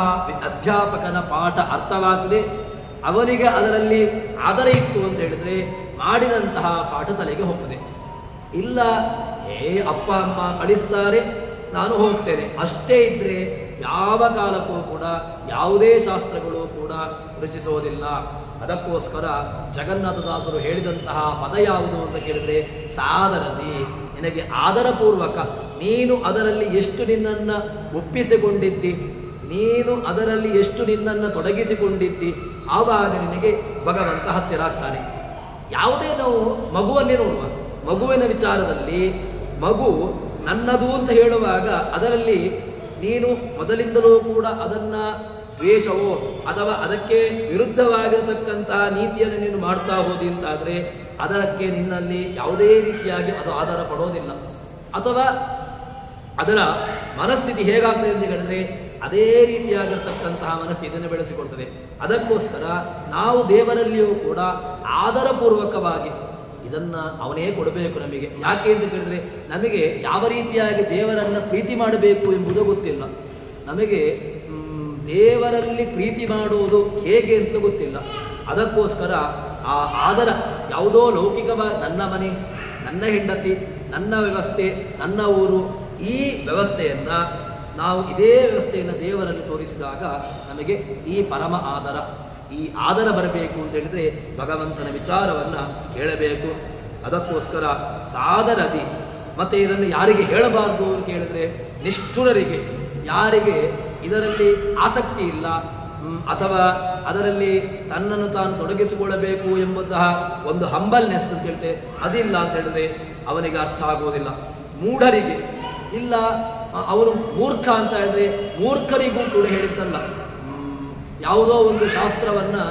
ಅಧ್ಯಾಪಕನ ಪಾಠ ಅರ್ಥವಾಗದೆ ಅವನಿಗೆ ಅದರಲ್ಲಿ ಆದರ ಇತ್ತು ಅಂತ ಹೇಳಿದರೆ ಮಾಡಿದಂತಹ ಪಾಠ ತಲೆಗೆ ಹೋಗ್ತದೆ. ಇಲ್ಲ ಅಪ್ಪ ಅಮ್ಮ ಕಳಿಸ್ತಾರೆ, ನಾನು ಹೋಗ್ತೇನೆ ಅಷ್ಟೇ ಇದ್ದರೆ ಯಾವ ಕಾಲಕ್ಕೂ ಕೂಡ ಯಾವುದೇ ಶಾಸ್ತ್ರಗಳು ಕೂಡ ರುಚಿಸೋದಿಲ್ಲ. ಅದಕ್ಕೋಸ್ಕರ ಜಗನ್ನಾಥದಾಸರು ಹೇಳಿದಂತಹ ಪದ ಯಾವುದು ಅಂತ ಕೇಳಿದರೆ ಸಾದರದಿ. ನಿನಗೆ ಆದರಪೂರ್ವಕ ನೀನು ಅದರಲ್ಲಿ ಎಷ್ಟು ನಿನ್ನನ್ನು ಒಪ್ಪಿಸಿಕೊಂಡಿದ್ದಿ, ನೀನು ಅದರಲ್ಲಿ ಎಷ್ಟು ನಿನ್ನನ್ನು ತೊಡಗಿಸಿಕೊಂಡಿದ್ದಿ, ಆವಾಗ ನಿನಗೆ ಭಗವಂತ ಹತ್ತಿರ ಆಗ್ತಾನೆ. ಯಾವುದೇ ನಾವು ಮಗುವನ್ನೇ ನೋಡುವ, ಮಗುವಿನ ವಿಚಾರದಲ್ಲಿ ಮಗು ನನ್ನದು ಅಂತ ಹೇಳುವಾಗ ಅದರಲ್ಲಿ ನೀನು ಮೊದಲಿಂದಲೂ ಕೂಡ ಅದನ್ನು ದ್ವೇಷವೋ ಅಥವಾ ಅದಕ್ಕೆ ವಿರುದ್ಧವಾಗಿರತಕ್ಕಂತಹ ನೀತಿಯನ್ನು ನೀನು ಮಾಡ್ತಾ ಹೋದಿ ಅಂತಾದರೆ ಅದಕ್ಕೆ ನಿನ್ನಲ್ಲಿ ಯಾವುದೇ ರೀತಿಯಾಗಿ ಅದು ಆಧಾರ ಪಡೋದಿಲ್ಲ. ಅಥವಾ ಅದರ ಮನಸ್ಥಿತಿ ಹೇಗಾಗ್ತದೆ ಅಂತ ಹೇಳಿದ್ರೆ ಅದೇ ರೀತಿಯಾಗಿರ್ತಕ್ಕಂತಹ ಮನಸ್ಥಿತಿಯನ್ನು ಬೆಳೆಸಿಕೊಳ್ತದೆ. ಅದಕ್ಕೋಸ್ಕರ ನಾವು ದೇವರಲ್ಲಿಯೂ ಕೂಡ ಆದರಪೂರ್ವಕವಾಗಿ ಇದನ್ನು ಅವನೇ ಕೊಡಬೇಕು ನಮಗೆ. ಯಾಕೆ ಅಂತ ಕೇಳಿದರೆ ನಮಗೆ ಯಾವ ರೀತಿಯಾಗಿ ದೇವರನ್ನು ಪ್ರೀತಿ ಮಾಡಬೇಕು ಎಂಬುದು ಗೊತ್ತಿಲ್ಲ. ನಮಗೆ ದೇವರಲ್ಲಿ ಪ್ರೀತಿ ಮಾಡುವುದು ಹೇಗೆ ಅಂತ ಗೊತ್ತಿಲ್ಲ. ಅದಕ್ಕೋಸ್ಕರ ಆ ಆದರ ಯಾವುದೋ ಲೌಕಿಕವಾಗಿ ನನ್ನ ಮನೆ, ನನ್ನ ಹೆಂಡತಿ, ನನ್ನ ವ್ಯವಸ್ಥೆ, ನನ್ನ ಊರು, ಈ ವ್ಯವಸ್ಥೆಯನ್ನು ನಾವು ಇದೇ ವ್ಯವಸ್ಥೆಯನ್ನು ದೇವರಲ್ಲಿ ತೋರಿಸಿದಾಗ ನಮಗೆ ಈ ಪರಮ ಆದರ, ಈ ಆದರ ಬರಬೇಕು ಅಂತ ಹೇಳಿದರೆ ಭಗವಂತನ ವಿಚಾರವನ್ನು ಕೇಳಬೇಕು. ಅದಕ್ಕೋಸ್ಕರ ಸಾದರದಿ. ಮತ್ತು ಇದನ್ನು ಯಾರಿಗೆ ಹೇಳಬಾರ್ದು ಅಂತ ಕೇಳಿದರೆ ನಿಷ್ಠುರರಿಗೆ, ಯಾರಿಗೆ ಇದರಲ್ಲಿ ಆಸಕ್ತಿ ಇಲ್ಲ ಅಥವಾ ಅದರಲ್ಲಿ ತನ್ನನ್ನು ತಾನು ತೊಡಗಿಸಿಕೊಳ್ಳಬೇಕು ಎಂಬಂತಹ ಒಂದು ಹಂಬಲ್ನೆಸ್ ಅಂತ ಹೇಳ್ತೆ ಅದಿಲ್ಲ ಅಂತ ಹೇಳಿದ್ರೆ ಅವನಿಗೆ ಅರ್ಥ ಆಗುವುದಿಲ್ಲ. ಮೂಢರಿಗೆ ಇಲ್ಲ, ಅವನು ಮೂರ್ಖ ಅಂತ ಹೇಳಿದ್ರೆ ಮೂರ್ಖರಿಗೂ ಕೂಡ ಹೇಳಿದ್ದಲ್ಲ. ಯಾವುದೋ ಒಂದು ಶಾಸ್ತ್ರವನ್ನು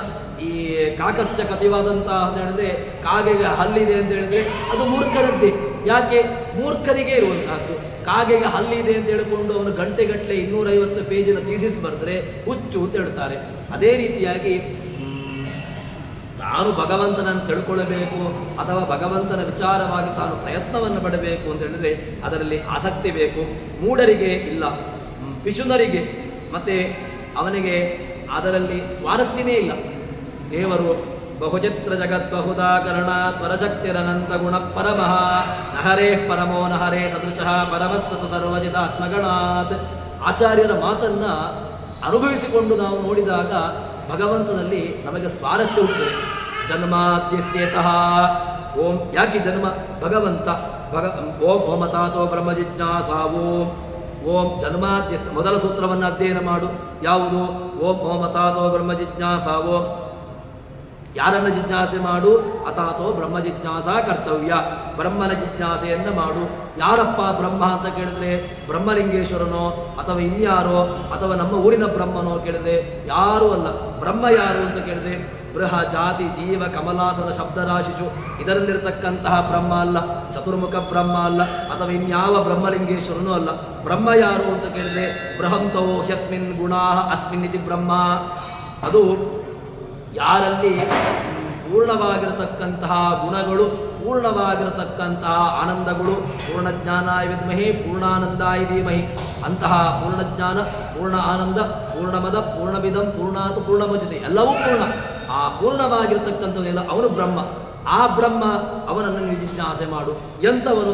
ಈ ಕಾಕಸ್ಯ ಕಥಿವಾದಂಥ ಅಂತ ಹೇಳಿದ್ರೆ ಕಾಗೆಗೆ ಹಲ್ಲಿದೆ ಅಂತ ಹೇಳಿದ್ರೆ ಅದು ಮೂರ್ಖರದ್ದೇ. ಯಾಕೆ? ಮೂರ್ಖರಿಗೆ ಇರುವಂತಹದ್ದು. ಕಾಗೆಗೆ ಹಲ್ಲಿದೆ ಅಂತ ಹೇಳಿಕೊಂಡು ಅವನು ಗಂಟೆಗಟ್ಟಲೆ 250 ಪೇಜಿನ ಥೀಸಿಸ್ ಬರೆದ್ರೆ ಹುಚ್ಚು ಅಂತ ಹೇಳ್ತಾರೆ. ಅದೇ ರೀತಿಯಾಗಿ ತಾನು ಭಗವಂತನನ್ನು ತಿಳ್ಕೊಳ್ಳಬೇಕು ಅಥವಾ ಭಗವಂತನ ವಿಚಾರವಾಗಿ ತಾನು ಪ್ರಯತ್ನವನ್ನು ಪಡಬೇಕು ಅಂತ ಹೇಳಿದ್ರೆ ಅದರಲ್ಲಿ ಆಸಕ್ತಿ ಬೇಕು. ಮೂಢರಿಗೆ ಇಲ್ಲ, ಪಿಶುನರಿಗೆ ಮತ್ತೆ ಅವನಿಗೆ ಅದರಲ್ಲಿ ಸ್ವಾರಸ್ಯನೇ ಇಲ್ಲ. ದೇವರು ಬಹುಚಿತ್ರ ಜಗದ್ಬಹುದಾಕರಣ ತ್ವರಶಕ್ತಿರನಂತ ಗುಣ ಪರಮಃ ನಹರೇ ಪರಮೋ ನಹರೇ ಸದೃಶಃ ಪರಮಸ್ಸತು ಸರ್ವಜಿತಾತ್ಮಗಣಾತ್. ಆಚಾರ್ಯರ ಮಾತನ್ನು ಅನುಭವಿಸಿಕೊಂಡು ನಾವು ನೋಡಿದಾಗ ಭಗವಂತನಲ್ಲಿ ನಮಗೆ ಸ್ವಾರಸ್ಯ ಹುಟ್ಟುತ್ತದೆ. ಜನ್ಮಾದ್ಯಸ್ಯೇತಃ ಓಂ. ಯಾಕೆ ಜನ್ಮ? ಭಗವಂತ ಓಂ ಓಮತಾತೋ ಬ್ರಹ್ಮ ಜಿಜ್ಞಾಸಾ ಓಂ. ಓಂ ಜನ್ಮಾದ್ಯ ಮೊದಲ ಸೂತ್ರವನ್ನು ಅಧ್ಯಯನ ಮಾಡು. ಯಾವುದು? ಓಂ ಓಮತಾತೋ ಬ್ರಹ್ಮ ಜಿಜ್ಞಾಸಾ ಓಂ. ಯಾರನ್ನು ಜಿಜ್ಞಾಸೆ ಮಾಡು? ಅಥಾತೋ ಬ್ರಹ್ಮ ಜಿಜ್ಞಾಸಾ ಕರ್ತವ್ಯ. ಬ್ರಹ್ಮನ ಜಿಜ್ಞಾಸೆಯನ್ನು ಮಾಡು. ಯಾರಪ್ಪ ಬ್ರಹ್ಮ ಅಂತ ಕೇಳಿದ್ರೆ ಬ್ರಹ್ಮಲಿಂಗೇಶ್ವರನೋ ಅಥವಾ ಇನ್ಯಾರೋ ಅಥವಾ ನಮ್ಮ ಊರಿನ ಬ್ರಹ್ಮನೋ ಕೇಳಿದ್ರೆ ಯಾರೂ ಅಲ್ಲ. ಬ್ರಹ್ಮ ಯಾರು ಅಂತ ಕೇಳಿದ್ರೆ ಬೃಹ ಜಾತಿ ಜೀವ ಕಮಲಾಸನ ಶಬ್ದರಾಶಿಷು ಇದರಲ್ಲಿರತಕ್ಕಂತಹ ಬ್ರಹ್ಮ ಅಲ್ಲ, ಚತುರ್ಮುಖ ಬ್ರಹ್ಮ ಅಲ್ಲ, ಅಥವಾ ಇನ್ಯಾವ ಬ್ರಹ್ಮಲಿಂಗೇಶ್ವರನೂ ಅಲ್ಲ. ಬ್ರಹ್ಮ ಯಾರು ಅಂತ ಕೇಳಿದ್ರೆ ಬೃಹಂತೋ ಹ್ಯಸ್ಮಿನ್ ಗುಣಾ ಅಸ್ಮಿನ್ ಇತಿ ಬ್ರಹ್ಮ. ಅದು ಯಾರಲ್ಲಿ ಪೂರ್ಣವಾಗಿರತಕ್ಕಂತಹ ಗುಣಗಳು, ಪೂರ್ಣವಾಗಿರತಕ್ಕಂತಹ ಆನಂದಗಳು, ಪೂರ್ಣಜ್ಞಾನಾಯ ವಿದ್ಮಹೇ ಪೂರ್ಣಾನಂದಾಯ ಧೀಮಹಿ, ಅಂತಹ ಪೂರ್ಣಜ್ಞಾನ, ಪೂರ್ಣ ಆನಂದ, ಪೂರ್ಣಮದ ಪೂರ್ಣಮಿದಂ ಪೂರ್ಣಾತ್ ಪೂರ್ಣಮುಚ್ಯತೆ, ಎಲ್ಲವೂ ಪೂರ್ಣ. ಆ ಪೂರ್ಣವಾಗಿರತಕ್ಕಂಥದ್ದೆಲ್ಲ ಅವನು ಬ್ರಹ್ಮ. ಆ ಬ್ರಹ್ಮ ಅವನನ್ನು ಜಿಜ್ಞಾಸೆ ಮಾಡು. ಎಂಥವನು?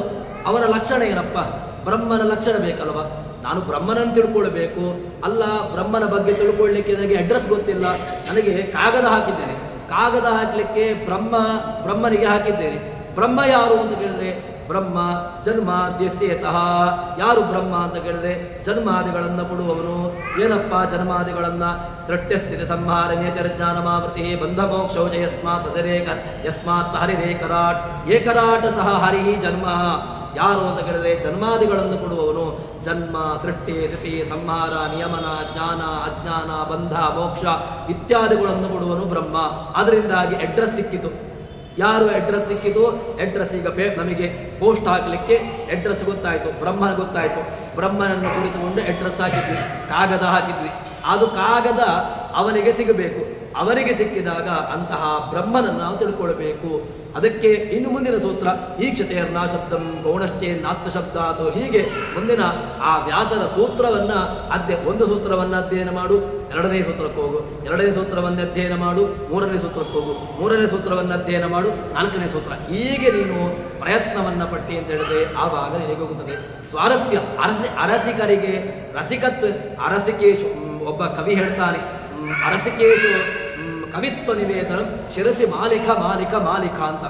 ಅವನ ಲಕ್ಷಣ ಏನಪ್ಪ? ಬ್ರಹ್ಮನ ಲಕ್ಷಣ ಬೇಕಲ್ವ? ನಾನು ಬ್ರಹ್ಮನನ್ನು ತಿಳ್ಕೊಳ್ಬೇಕು. ಅಲ್ಲ, ಬ್ರಹ್ಮನ ಬಗ್ಗೆ ತಿಳ್ಕೊಳ್ಳಿಕ್ಕೆ ನನಗೆ ಅಡ್ರೆಸ್ ಗೊತ್ತಿಲ್ಲ, ನನಗೆ ಕಾಗದ ಹಾಕಿದ್ದೇನೆ, ಕಾಗದ ಹಾಕಲಿಕ್ಕೆ ಬ್ರಹ್ಮನಿಗೆ ಹಾಕಿದ್ದೇನೆ. ಬ್ರಹ್ಮ ಯಾರು ಅಂತ ಕೇಳಿದ್ರೆ ಬ್ರಹ್ಮ ಜನ್ಮಾದ್ಯಸ್ಯೇತಃ. ಯಾರು ಬ್ರಹ್ಮ ಅಂತ ಕೇಳಿದ್ರೆ ಜನ್ಮಾದಿಗಳನ್ನು ಕೊಡುವವನು. ಏನಪ್ಪ ಜನ್ಮಾದಿಗಳನ್ನು? ಸೃಷ್ಟ್ಯಸ್ಥಿತಿ ಸಂಹಾರ ನೇತರಜ್ಞಾನಮಾವೃತಿ ಬಂಧ ಮೋಕ್ಷೌಚ ಯಸ್ಮಾತ್ ಯಸ್ಮಾತ್ ಹರಿರೇಕರಾಟ್ ಏಕರಾಟ ಸಹ ಹರಿ ಜನ್ಮ. ಯಾರು ಅಂತ ಕೇಳಿದ್ರೆ ಜನ್ಮಾದಿಗಳನ್ನು ಕೊಡುವವನು. ಜನ್ಮ, ಸೃಷ್ಟಿ, ಸ್ಥಿತಿ, ಸಂಹಾರ, ನಿಯಮನ, ಜ್ಞಾನ, ಅಜ್ಞಾನ, ಬಂಧ, ಮೋಕ್ಷ ಇತ್ಯಾದಿಗಳನ್ನು ಕೊಡುವನು ಬ್ರಹ್ಮ. ಅದರಿಂದಾಗಿ ಅಡ್ರೆಸ್ ಸಿಕ್ಕಿತು. ಯಾರು ಅಡ್ರೆಸ್ ಸಿಕ್ಕಿತು? ಅಡ್ರೆಸ್ ಈಗ ನಮಗೆ ಪೋಸ್ಟ್ ಹಾಕಲಿಕ್ಕೆ ಅಡ್ರೆಸ್ ಗೊತ್ತಾಯಿತು, ಬ್ರಹ್ಮನ ಗೊತ್ತಾಯಿತು. ಬ್ರಹ್ಮನನ್ನು ಕುರಿತುಕೊಂಡು ಅಡ್ರೆಸ್ ಹಾಕಿದ್ವಿ, ಕಾಗದ ಹಾಕಿದ್ವಿ. ಅದು ಕಾಗದ ಅವನಿಗೆ ಸಿಗಬೇಕು. ಅವನಿಗೆ ಸಿಕ್ಕಿದಾಗ ಅಂತಹ ಬ್ರಹ್ಮನನ್ನು ನಾವು ತಿಳ್ಕೊಳ್ಬೇಕು. ಅದಕ್ಕೆ ಇನ್ನು ಮುಂದಿನ ಸೂತ್ರ ಈಕ್ಷತೆಯರ್ನ ಶಬ್ದಂ ಗೌಣಶ್ಚೇನ್ನಾತ್ಮಶಬ್ದಾತು. ಹೀಗೆ ಮುಂದಿನ ಆ ವ್ಯಾಸರ ಸೂತ್ರವನ್ನು ಒಂದು ಸೂತ್ರವನ್ನು ಅಧ್ಯಯನ ಮಾಡು, ಎರಡನೇ ಸೂತ್ರಕ್ಕೆ ಹೋಗು, ಎರಡನೇ ಸೂತ್ರವನ್ನು ಅಧ್ಯಯನ ಮಾಡು, ಮೂರನೇ ಸೂತ್ರಕ್ಕೆ ಹೋಗು, ಮೂರನೇ ಸೂತ್ರವನ್ನು ಅಧ್ಯಯನ ಮಾಡು, ನಾಲ್ಕನೇ ಸೂತ್ರ. ಹೀಗೆ ನೀನು ಪ್ರಯತ್ನವನ್ನು ಪಟ್ಟಿ ಅಂತ ಹೇಳಿದ್ರೆ ಆವಾಗ ನಿನಗೆ ಹೋಗುತ್ತದೆ ಸ್ವಾರಸ್ಯ. ಅರಸಿಕರಿಗೆ ಅರಸಿಕೇಶು ಒಬ್ಬ ಕವಿ ಹೇಳ್ತಾನೆ, ಅರಸಿಕೇಶು ಕವಿತ್ವ ನಿವೇದನ ಶಿರಸಿ ಮಾಲಿಕ ಮಾಲಿಕ ಮಾಲಿಕ ಅಂತ.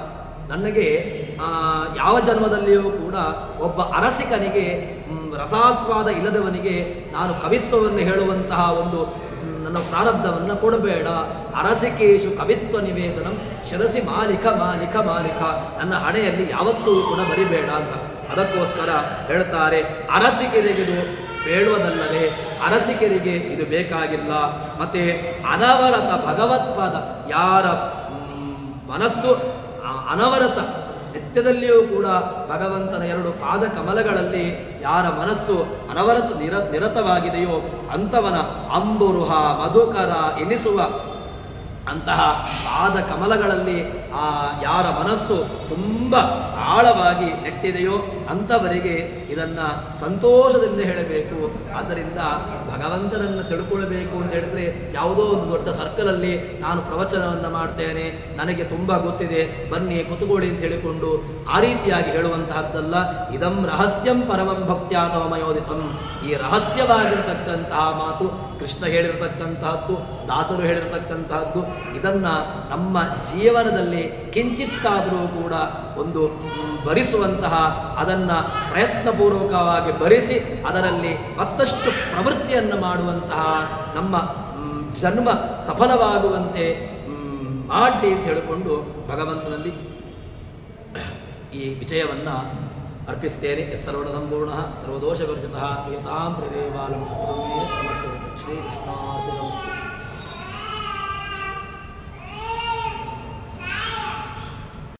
ನನಗೆ ಯಾವ ಜನ್ಮದಲ್ಲಿಯೂ ಕೂಡ ಒಬ್ಬ ಅರಸಿಕನಿಗೆ ರಸಾಸ್ವಾದ ಇಲ್ಲದವನಿಗೆ ನಾನು ಕವಿತ್ವವನ್ನು ಹೇಳುವಂತಹ ಒಂದು ನನ್ನ ಪ್ರಾರಬ್ಧವನ್ನು ಕೊಡಬೇಡ. ಅರಸಿಕೇಶು ಕವಿತ್ವ ನಿವೇದನಂ ಶಿರಸಿ ಮಾಲಿಕ ಮಾಲಿಕ ಮಾಲಿಕ, ನನ್ನ ಹಣೆಯಲ್ಲಿ ಯಾವತ್ತೂ ಕೂಡ ಬರಿಬೇಡ ಅಂತ. ಅದಕ್ಕೋಸ್ಕರ ಹೇಳ್ತಾರೆ, ಅರಸಿಕೆರಿಗಿದು ಬೇಡುವುದಲ್ಲದೆ ಅರಸಿಕೆರಿಗೆ ಇದು ಬೇಕಾಗಿಲ್ಲ. ಮತ್ತೆ ಅನವರತ ಭಗವತ್ಪಾದ, ಯಾರ ಮನಸ್ಸು ಅನವರತ ನಿತ್ಯದಲ್ಲಿಯೂ ಕೂಡ ಭಗವಂತನ ಎರಡು ಪಾದ ಕಮಲಗಳಲ್ಲಿ ಯಾರ ಮನಸ್ಸು ಅನವರತ ನಿರತವಾಗಿದೆಯೋ ಅಂಥವನ ಅಂಬುರುಹ ಮಧುಕರ ಎನಿಸುವ ಅಂತಹ ಪಾದ ಕಮಲಗಳಲ್ಲಿ ಯಾರ ಮನಸ್ಸು ತುಂಬ ಆಳವಾಗಿ ನೆಟ್ಟಿದೆಯೋ ಅಂಥವರಿಗೆ ಇದನ್ನು ಸಂತೋಷದಿಂದ ಹೇಳಬೇಕು. ಆದ್ದರಿಂದ ಭಗವಂತನನ್ನು ತಿಳ್ಕೊಳ್ಬೇಕು ಅಂತ ಹೇಳಿದ್ರೆ ಯಾವುದೋ ಒಂದು ದೊಡ್ಡ ಸರ್ಕಲಲ್ಲಿ ನಾನು ಪ್ರವಚನವನ್ನು ಮಾಡ್ತೇನೆ, ನನಗೆ ತುಂಬ ಗೊತ್ತಿದೆ, ಬನ್ನಿ ಕುತುಕೊಳ್ಳಿ ಅಂತ ಹೇಳಿಕೊಂಡು ಆ ರೀತಿಯಾಗಿ ಹೇಳುವಂತಹದ್ದಲ್ಲ. ಇದಂ ರಹಸ್ಯಂ ಪರಮಂ ಭಕ್ತ್ಯಾತಮಯೋದಿತಂ. ಈ ರಹಸ್ಯವಾಗಿರತಕ್ಕಂತಹ ಮಾತು ಕೃಷ್ಣ ಹೇಳಿರತಕ್ಕಂತಹದ್ದು, ದಾಸರು ಹೇಳಿರತಕ್ಕಂತಹದ್ದು. ಇದನ್ನು ನಮ್ಮ ಜೀವನದಲ್ಲಿ ಕಿಂಚಿತ್ತಾದರೂ ಕೂಡ ಒಂದು ಭರಿಸುವಂತಹ, ಅದನ್ನು ಪ್ರಯತ್ನಪೂರ್ವಕವಾಗಿ ಭರಿಸಿ ಅದರಲ್ಲಿ ಮತ್ತಷ್ಟು ಪ್ರವೃತ್ತಿಯನ್ನು ಮಾಡುವಂತಹ ನಮ್ಮ ಜನ್ಮ ಸಫಲವಾಗುವಂತೆ ಮಾಡಲಿ ಅಂತ ಹೇಳಿಕೊಂಡು ಭಗವಂತನಲ್ಲಿ ಈ ವಿಷಯವನ್ನು ಅರ್ಪಿಸ್ತೇನೆ. ಸರ್ವಣ ಸಂಪೂರ್ಣ ಸರ್ವದೋಷ ವರ್ಜಿತಃ ಪ್ರಿಯತಾಂ ಪ್ರಿಯದೇವಾಲಂ ಶ್ರೀ ಕೃಷ್ಣ.